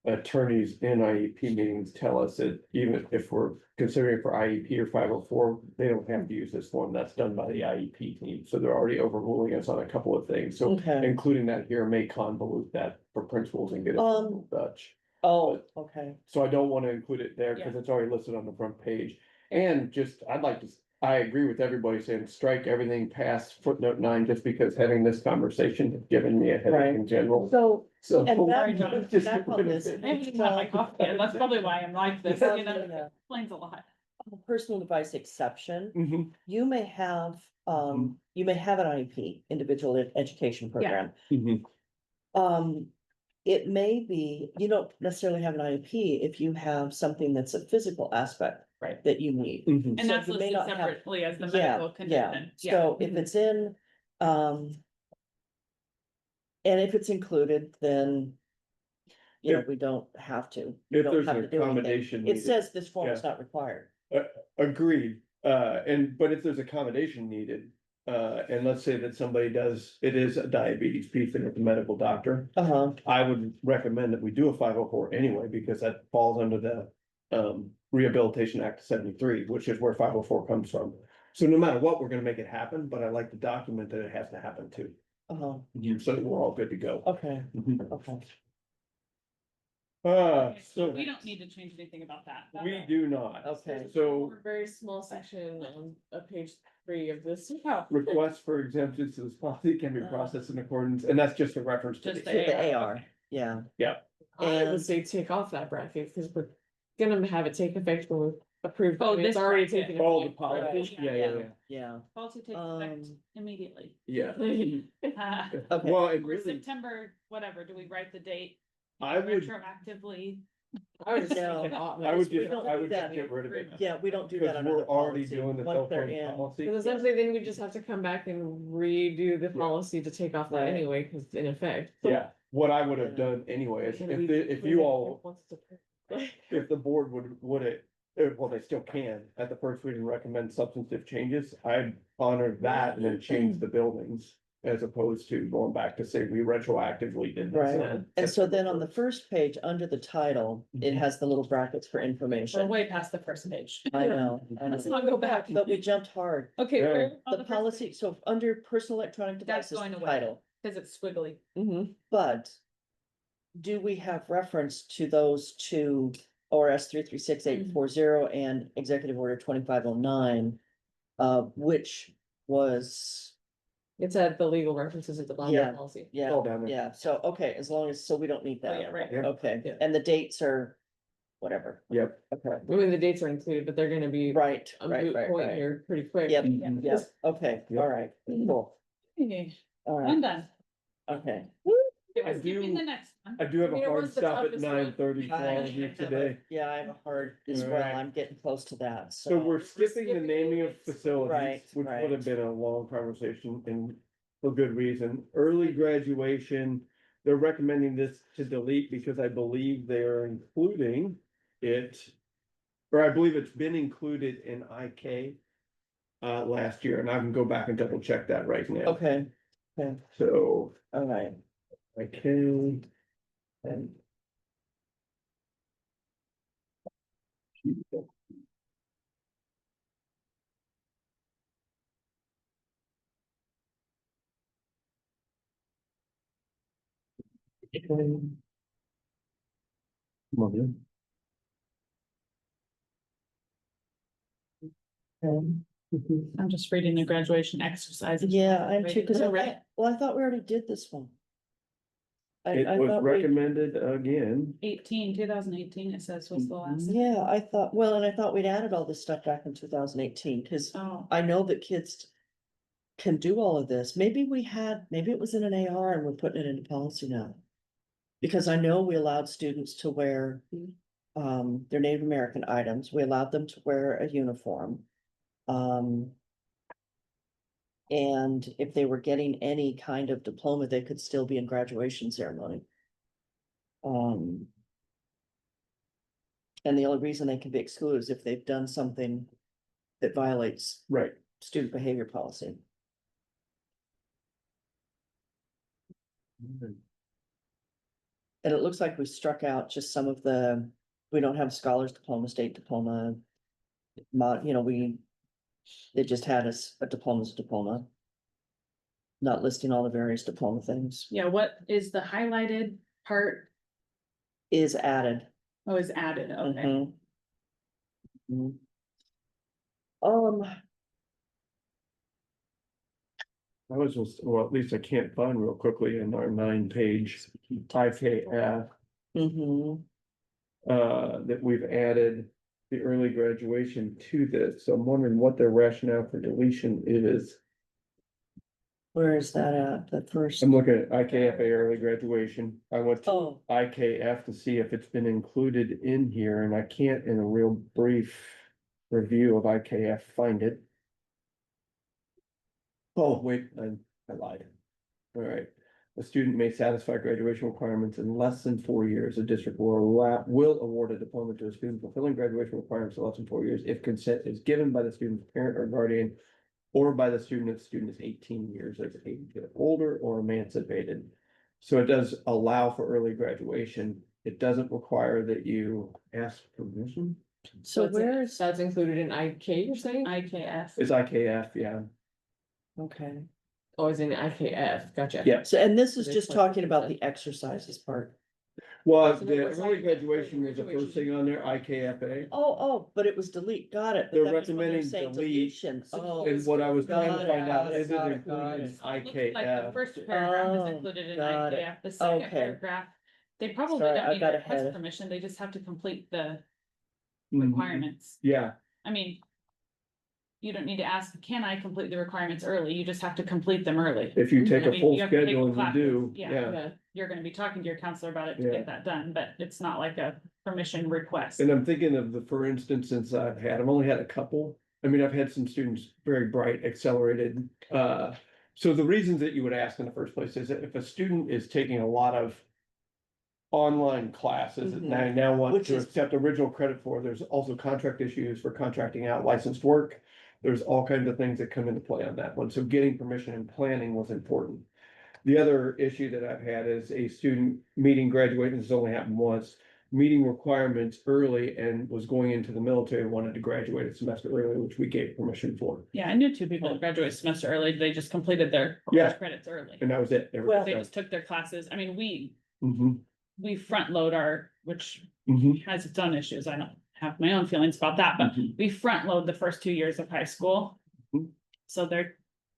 Attorneys in IEP meetings tell us that even if we're considering for IEP or 504, they don't have to use this form, that's done by the IEP team, so they're already overruling us on a couple of things, so. okay, Including that here may convolute that for principals and get it in Dutch. oh, okay, So I don't wanna include it there, cause Yeah. it's already listed on the front page. And just, I'd like to, I agree with everybody saying strike everything past footnote 9, just because having this conversation has given me a Right. headache in general, so. so. And Sorry, back, John. Just back get on rid of this. it. I haven't even had my coffee yet. That's probably why I'm like this, you know, Yeah. explains a lot. Personal device exception, Mhm, you may have, you may have an IEP, individual education program. mhm. It may be, you don't necessarily have an IEP if you have something that's a physical aspect. Right. That you need. Mhm. And So that's you may listed not have- separately as the Yeah, medical yeah, condition. Yeah. so if it's in, and if it's included, then. You know, If- we don't have to. We If don't there's have an to do anything. accommodation It needed. says this form is Yeah. not required. Agreed, but if there's accommodation needed, and let's say that somebody does, it is a diabetes piece and it's a medical doctor. Uh-huh, I would recommend that we do a 504 anyway, because that falls under the, Rehabilitation Act 73, which is where 504 comes from. So no matter what, we're gonna make it happen, but I like to document that it has to happen too. Uh-huh, So that we're all good to go. okay, Mhm. okay. So We don't need to change anything about that. we do not. Okay. So A very small section on page 3 of this. Oh, requests for exemptions to this policy can be processed in accordance, and that's just a reference to Just the. To the AR, AR, okay. yeah, I And- would say take off that bracket, because we're gonna have it take effect when we approve. Oh, I mean, it's this already bracket. taken. All the effect, policies, right. yeah. yeah, Policy takes Um, effect immediately. Yeah, okay. well, it Or really, September, whatever, do we write the date? I would, Retroactively, I would just No. take it off. I would we just, don't I do would that. just get rid of it. Yeah, we don't do Because that under we're the already policy. doing the Once they're telephone in. policy. Because essentially then we just have to come back and redo the Yeah. policy to take off that Right. anyway, because it's in effect. Yeah, what I would have Yeah. done anyway is Gonna if be- the, if you all, Once it's approved. if the board would it, well, they still can, at the first reading recommend substantive changes, I'd honor that and then change the buildings. As opposed to going back to say we retroactively did this. Right. And so then on the first page, under the title, it has the little brackets for we're information. way past the first page. I know, Let's not go back. but we jumped hard. Okay, Yeah. where on The first policy, page? so under personal electronic That's devices, going the away. title. Cause it's squiggly. But do we have reference to those two ORS 336-840 and Executive Order 2509? Which was, It's at the legal references at the bottom of Yeah. the policy. yeah, All down there. yeah, so, okay, as long as, so we don't need Oh, that. yeah, right. Yeah. Okay, Yeah. and the dates are whatever, Yep. okay, I mean, the dates are included, but they're gonna be right, a right, moot right, point right. here pretty quick. Yep, Mhm. yep, okay, Yep. all right, cool, Okay, all I'm right, done. okay. Okay, I we're skipping do- the next one. I do have You a know, hard what's the stop at toughest one? 9:30 for all of you today. Yeah, I have a hard as All well, right. I'm getting close to that, So so. we're skipping the skipping naming of names. facilities, Right, which would right. have been a long conversation and for good reason. Early graduation, they're recommending this to delete because I believe they are including it. Or I believe it's been included in IK last year, and I can go back and double check that right now. Okay, okay, So all right, IK. and I'm just reading the graduation exercises. yeah, I'm too, cause I, Right. well, I thought we already did this one. It I was thought we, recommended again. 2018, it says was the last. yeah, I thought, well, and I thought we'd added all this stuff back in 2018, cause Oh, I know that kids can do all of this. Maybe we had, maybe it was in an AR and we're putting it into policy now. Because I know we allowed students to wear their Native American items. We allowed them to wear a uniform. And if they were getting any kind of diploma, they could still be in graduation ceremony. And the only reason they can be excluded is if they've done something that violates Right. student behavior policy. And it looks like we struck out just some of the, we don't have scholars diploma, state diploma. They just had us a diploma's diploma. Not listing all the various diploma things yeah, what is the highlighted part? is added. Oh, is added, okay. Mhm. Mhm. I was just, well, at least I can't find real quickly in our 9-page IKF, Mhm. that we've added the early graduation to this. So I'm wondering what their rationale for deletion is. Where is that at? The first? I'm looking at IKFA early graduation. I went to Oh, IKF to see if it's been included in here, and I can't in a real brief review of IKF find it. Oh, wait, I lied. All right. A student may satisfy graduation requirements in less than 4 years. The district will award a diploma to a student fulfilling graduation requirements in less than 4 years if consent is given by the student's parent or guardian or by the student if the student is 18 years of age or older or emancipated. So it does allow for early graduation. It doesn't require that you ask permission. So That's- where's, That's included in IK, you're saying? IKF. It's IKF, yeah. okay, Oh, it's in IKF, gotcha. Yeah. so, and this is This just part. talking about the exercises part. Well, Isn't it the what's early like- graduation was the first thing on there, IKFA. Oh, but it was delete, got it. but They're that was when they're recommending saying delete. deletion. So Oh, And what I was trying got to it, find out got it, is it got it, included got in it. Looks like the IKF. first paragraph is Oh, included in got it. IKF, the second Okay. paragraph. They probably Sorry, I don't need got to request ahead. permission, they just have to complete the Mhm. requirements. Yeah, I mean. You don't need to ask, can I complete the requirements early? You just have to complete them early. if you take I a mean, full you have to take schedule and you classes, do, yeah. yeah. Yeah, You're gonna be talking to your counselor about it to Yeah. get that done, but it's not like a permission request. And I'm thinking of the, for instance, since I've only had a couple. I mean, I've had some students very bright, accelerated. So the reasons that you would ask in the first place is that if a student is taking a lot of online classes and I now want Which to is- accept original credit for, there's also contract issues for contracting out licensed work. There's all kinds of things that come into play on that one. So getting permission and planning was important. The other issue that I've had is a student meeting graduating, this has only happened once, meeting requirements early and was going into the military, wanted to graduate a semester early, which we gave permission for. Yeah, I knew two people that graduated semester early, they just completed their Yeah. credits early. And that was it. Well- They just took their classes, I mean, Mhm, we front load our, which mhm, has its own issues, I don't have my own feelings about that, but mhm. we front load the first 2 years of high school. Mhm. So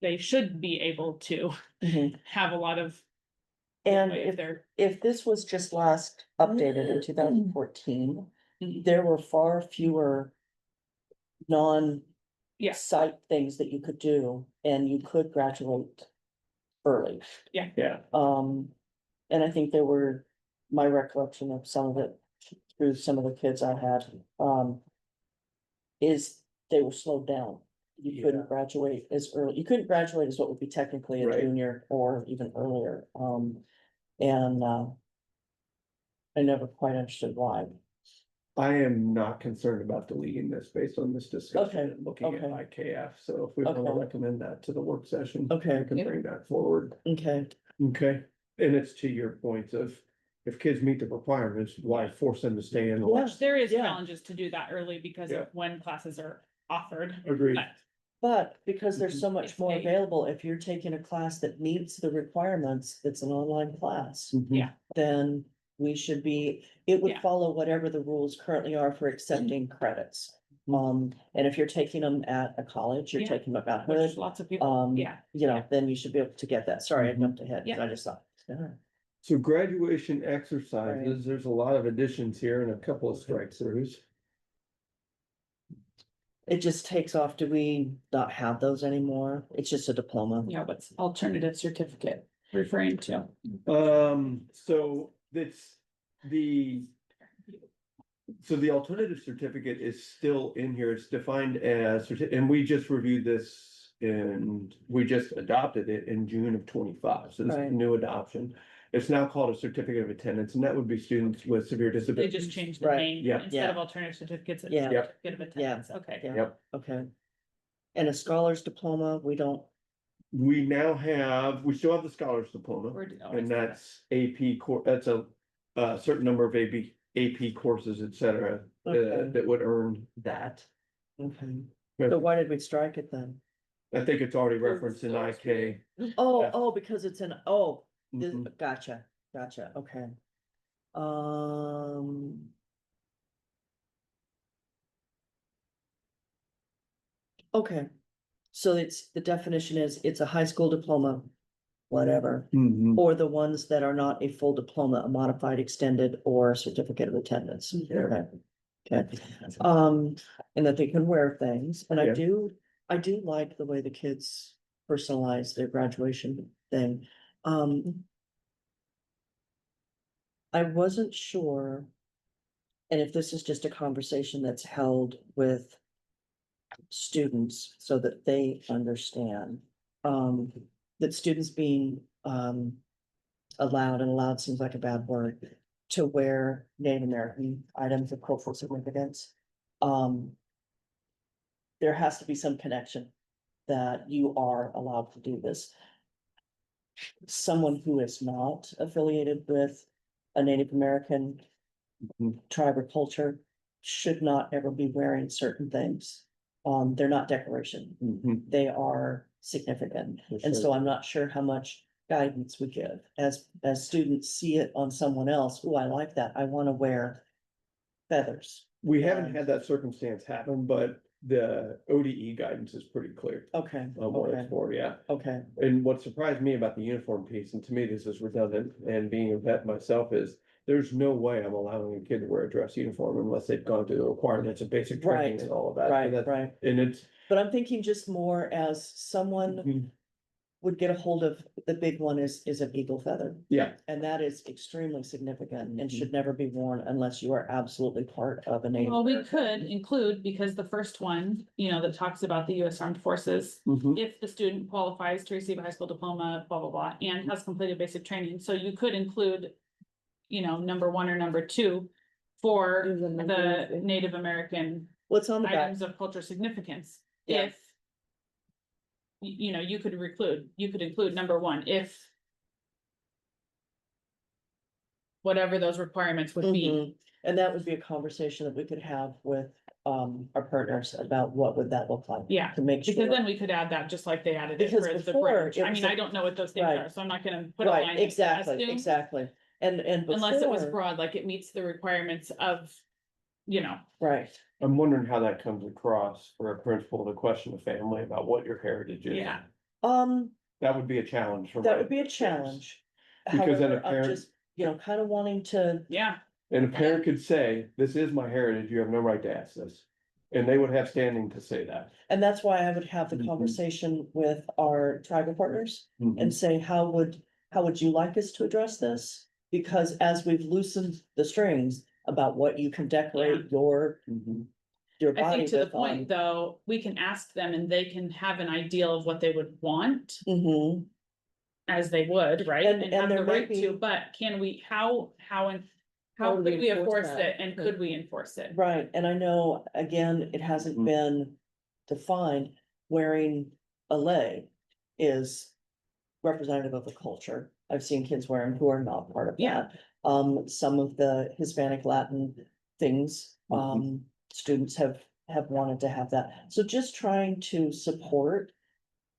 they should be able to Mhm. have a lot of. And leeway if they're, this was just last updated in 2014, Mhm. there were far fewer non Yeah. site things that you could do, and you could graduate early. Yeah, And I think there were, my recollection of some of it, through some of the kids I had, is they were slowed down. You Yeah. couldn't graduate as early, you couldn't graduate as what would be technically a Right. junior or even earlier, and, I never quite understood why. I am not concerned about deleting this based on this discussion Okay, and looking at okay. IKF. So if we want to Okay. recommend that to the work session. Okay. We can bring that forward. Okay, Okay, and it's to your point of if kids meet the requirements, why force them to stay in? Yeah. which there is Yeah. challenges to do that early because Yeah. of when classes are offered. Agreed. But but because there's so much It's more paid. available, if you're taking a class that meets the requirements, it's an online class, Mhm. Yeah. then we should be, it would Yeah. follow whatever the rules currently are for accepting credits. Mhm. And if you're taking them at a college, you're Yeah. taking them at which Hood, lots of people, yeah. you know, then you should be able to get that. Sorry, I Mhm. jumped ahead, 'cause Yeah. I just thought. yeah. So graduation exercises, there's a lot of additions here and a couple of strike throughs. It just takes off. Do we not have those anymore? It's just a diploma. Yeah, what's alternative certificate referring to? So it's the. So the alternative certificate is still in here. It's defined as, and we just reviewed this and we just adopted it in June of 25. So this is a Right. new adoption. It's now called a certificate of attendance, and that would be students with severe They disabilities. just changed the Right. name, Yeah. instead Yeah. of alternative certificates, it's Yeah. Yep. certificate of attendance, okay. Yeah. Yep. Okay. And a scholar's diploma, we don't, We now have, we still have the scholars diploma. Where did- oh, I And see that. that's AP that's a certain number of AP courses, et cetera, Okay. that would earn that. okay. But So why did we strike it then? I think it's already referenced in IK. Yeah. Oh, because it's an, Mhm. gotcha, okay. Okay, so the definition is, it's a high school diploma, whatever. Mhm. Or the ones that are not a full diploma, a modified, extended, or certificate of attendance. Yeah. Okay. Okay, and that they can wear things, and Yeah. I do like the way the kids personalize their graduation thing. I wasn't sure. And if this is just a conversation that's held with students so that they understand, that students being, allowed, and allowed seems like a bad word, to wear Native American items of cultural significance. There has to be some connection that you are allowed to do this. Someone who is not affiliated with a Native American Mhm. tribe or culture, should not ever be wearing certain things. They're not decoration, Mhm, they are significant. for And sure. so I'm not sure how much guidance we give as students see it on someone else. Oh, I like that. I want to wear feathers. We haven't had that circumstance happen, but the ODE guidance is pretty clear Okay, on what okay, it's for, yeah. okay. And what surprised me about the uniform piece, and to me this is redundant, and being a vet myself, is there's no way I'm allowing a kid to wear a dress uniform unless they've gone through the requirements of basic training Right, and all of that. right, And that- right. And it's. But I'm thinking just more as someone Mhm, would get a hold of, the big one is an eagle feather. Yeah, And that is extremely significant and Mhm. should never be worn unless you are absolutely part of a Native. Well, we American. could include, because the first one, that talks about the US Armed Forces. mhm, If the student qualifies to receive a high school diploma, blah, blah, blah, and has completed basic training, so you could include. Number one or number two for Is it number the one? Native American What's on the back? items of cultural significance, Yeah. if. You could include number one, if. Whatever those requirements would be, Mhm. And that would be a conversation that we could have with our partners about what would that look like. yeah, To make because sure, then we could add that just like they added it Because for the before, bridge. it I was mean, a- I don't know what those things Right. are, so I'm not gonna put a line. right, that exactly, assumes, exactly. And Unless it was before, broad, like it meets the requirements of, right, I'm wondering how that comes across for a principal to question a family about what your heritage is. yeah. That would be a challenge for that my would be a kids. challenge. Because then a However, I'm parent- just, kind of wanting to, Yeah, And a parent could say, this is my heritage, you have no right to ask this. And they would have standing to say that. and that's why I would have the Mhm. conversation with our tribal partners Mhm. and say, how would you like us to address this? Because as we've loosened the strings about what you can decorate your Mhm. your I body think to the with point, though, we can ask them and they can have an ideal of what they would want. Mhm. As they would, right? And- And and have the there may right to, be- but can we, how How could would we we enforce enforce that? it and could we enforce it? Right, and I know, again, it hasn't Mhm. been defined, wearing a leg is representative of the culture. I've seen kids wear them who are not part of Yeah. that. Some of the Hispanic Latin things, students have wanted to have that. So just trying to support.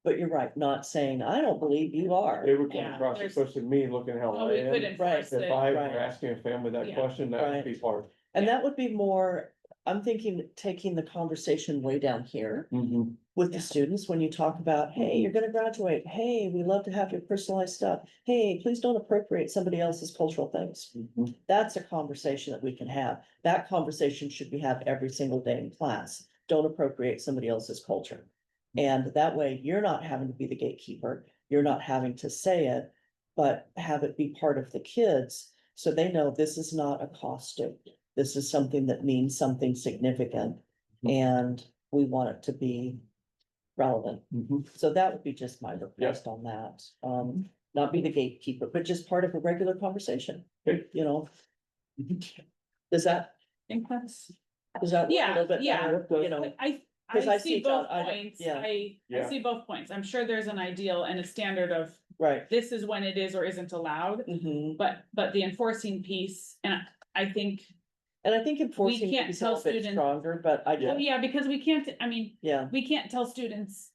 But you're right, not saying, I don't believe you are. It would come Yeah, across, there's- especially me looking how Well, I we could am. enforce If it. I were Right. asking a family that Yeah. question, that would be hard. And Yeah. that would be more, I'm thinking, taking the conversation way down here Mhm. with the Yeah. students, when you talk about, hey, you're gonna graduate, hey, we love to have your personalized stuff. Hey, please don't appropriate somebody else's cultural things. Mhm. That's a conversation that we can have. That conversation should be had every single day in class. Don't appropriate somebody else's culture. And that way, you're not having to be the gatekeeper, you're not having to say it, but have it be part of the kids. So they know this is not a costume, this is something that means something significant. And we want it to be relevant. Mhm. So that would be just my request on that. Not be the gatekeeper, but just part of a regular conversation, Okay. you know? Does that, I think that's, does that work a Yeah, little bit yeah. better, you know? but I 'Cause I see see both John, points, yeah. I Yeah. see both points. I'm sure there's an ideal and a standard of Right. this is when it is or isn't allowed. Mhm. But the enforcing piece, and I think, And I think enforcing can't is a tell little bit students- stronger, but I, well, yeah, because we can't, yeah, we can't tell students.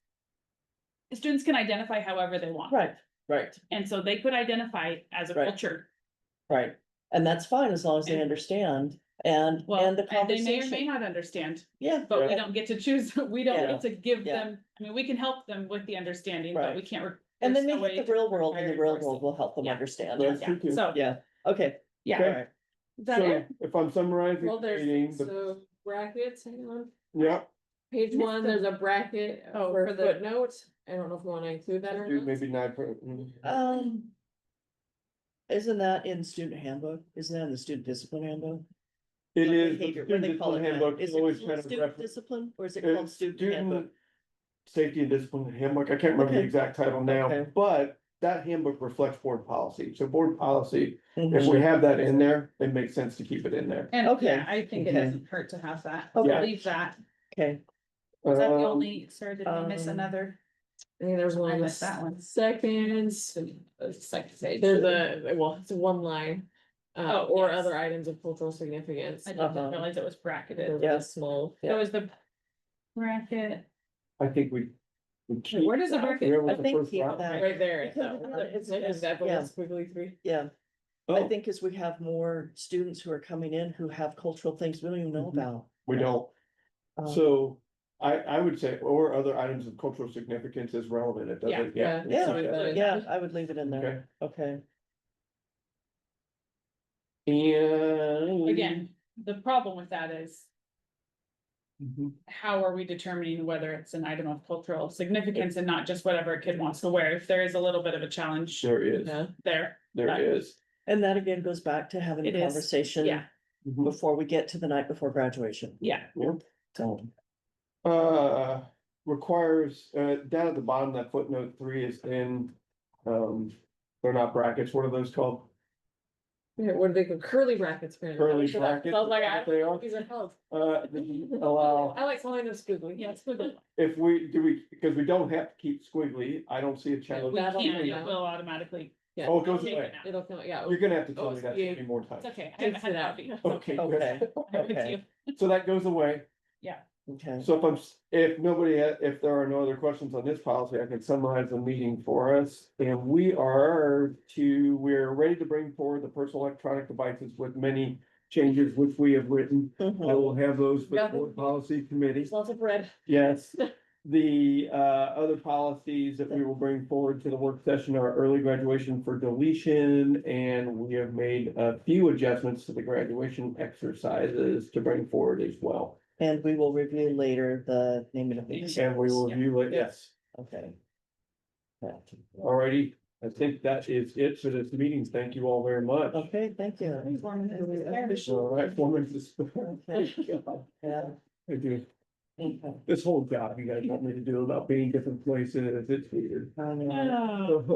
Students can identify however they want. right, right, And so they could identify as a Right. culture. right. And that's fine as long as they And- understand and, Well, and the and they may or may conversation. not understand, Yeah. but we Yeah. don't get to choose. We don't Yeah. get to give Yeah. them, we can help them with the understanding, but we Right. can't. And then there's they no hit way the real world and require the real enforcing. world will help them Yeah. understand. That's Yeah, true too. so, Yeah, okay. yeah. All right. Is that So it? if I'm summarizing Well, the meeting, there's, so brackets, hang on. yeah, Page Missed one, the- there's a bracket Oh, for for the- footnotes. I don't know if we wanna include that or do not. maybe not. Isn't that in student handbook? Isn't that in the student discipline handbook? It Like is, the behavior, what do they student call discipline it? handbook Is is it always called kind of student reference. discipline or is it called student handbook? Student safety and discipline handbook, I can't remember the Okay. exact title now, Okay. but that handbook reflects board policy, so board policy, if Mhm. we have that in there, it makes sense to keep it in there. And Okay. yeah, I think it Okay. doesn't hurt to have that. Okay. Leave that. Okay, Was that the Um, only, sorry, did I miss um, another? I think there's one I on the missed that one. second. Second page. There's a, well, it's one line. Oh, or yes. other items of cultural significance. I didn't Uh-huh. realize it was bracketed. Yeah. Small. That was the bracket. I think we. Wait, where does the bracket? Where was I the think first keep one? that. Right there. Because Is that yeah. squiggly three? Yeah, I Oh, think as we have more students who are coming in who have cultural things we don't even know Mhm. about. we don't. Um, So I would say, or other items of cultural significance is relevant. It doesn't, yeah. Yeah, let's keep that. Yeah, I would leave it in there, okay. And. Again, the problem with that is, Mhm. how are we determining whether it's an item of cultural significance and not just whatever a kid wants to wear? If there is a little bit of a challenge There is, Yeah. there. there is. And that again goes back to having a It is, conversation. yeah. Mhm. Before we get to the night before graduation, Yeah, so. Requires, down at the bottom, that footnote 3 is in, they're not brackets, what are those called? Yeah, what do they call curly brackets? apparently. Curly So brackets, I was like, is that what they are? these are held. Allow, I like calling them squiggly. yeah, it's good. if because we don't have to keep squiggly, I don't see a challenge. We Yeah, can't, yeah. it will automatically. Yeah. Oh, it goes Take away, it out. It'll come, yeah. you're gonna have to tell Oh, me that yeah. 3 more times. It's okay, I haven't Takes it had out. coffee. Okay, good. Okay, I'm with okay. you. So that goes away. Okay, So if nobody, if there are no other questions on this policy, I can summarize the meeting for us. And we're ready to bring forward the personal electronic devices with many changes which we have written. I Mhm. will have those for the Yeah. board policy committee. There's lots of red. Yes. The other policies that we will bring forward to the work session are early graduation for deletion, and we have made a few adjustments to the graduation exercises to bring forward as well. And we will review later the naming of these. And we will review it, yes. Okay. Alrighty, I think that is it for this meeting. Thank you all very much. Okay, thank you. All right, 4 minutes to spare. Okay. Yeah. I do. Okay. This whole job you guys want me to do about being different places, it's weird. I know. Oh.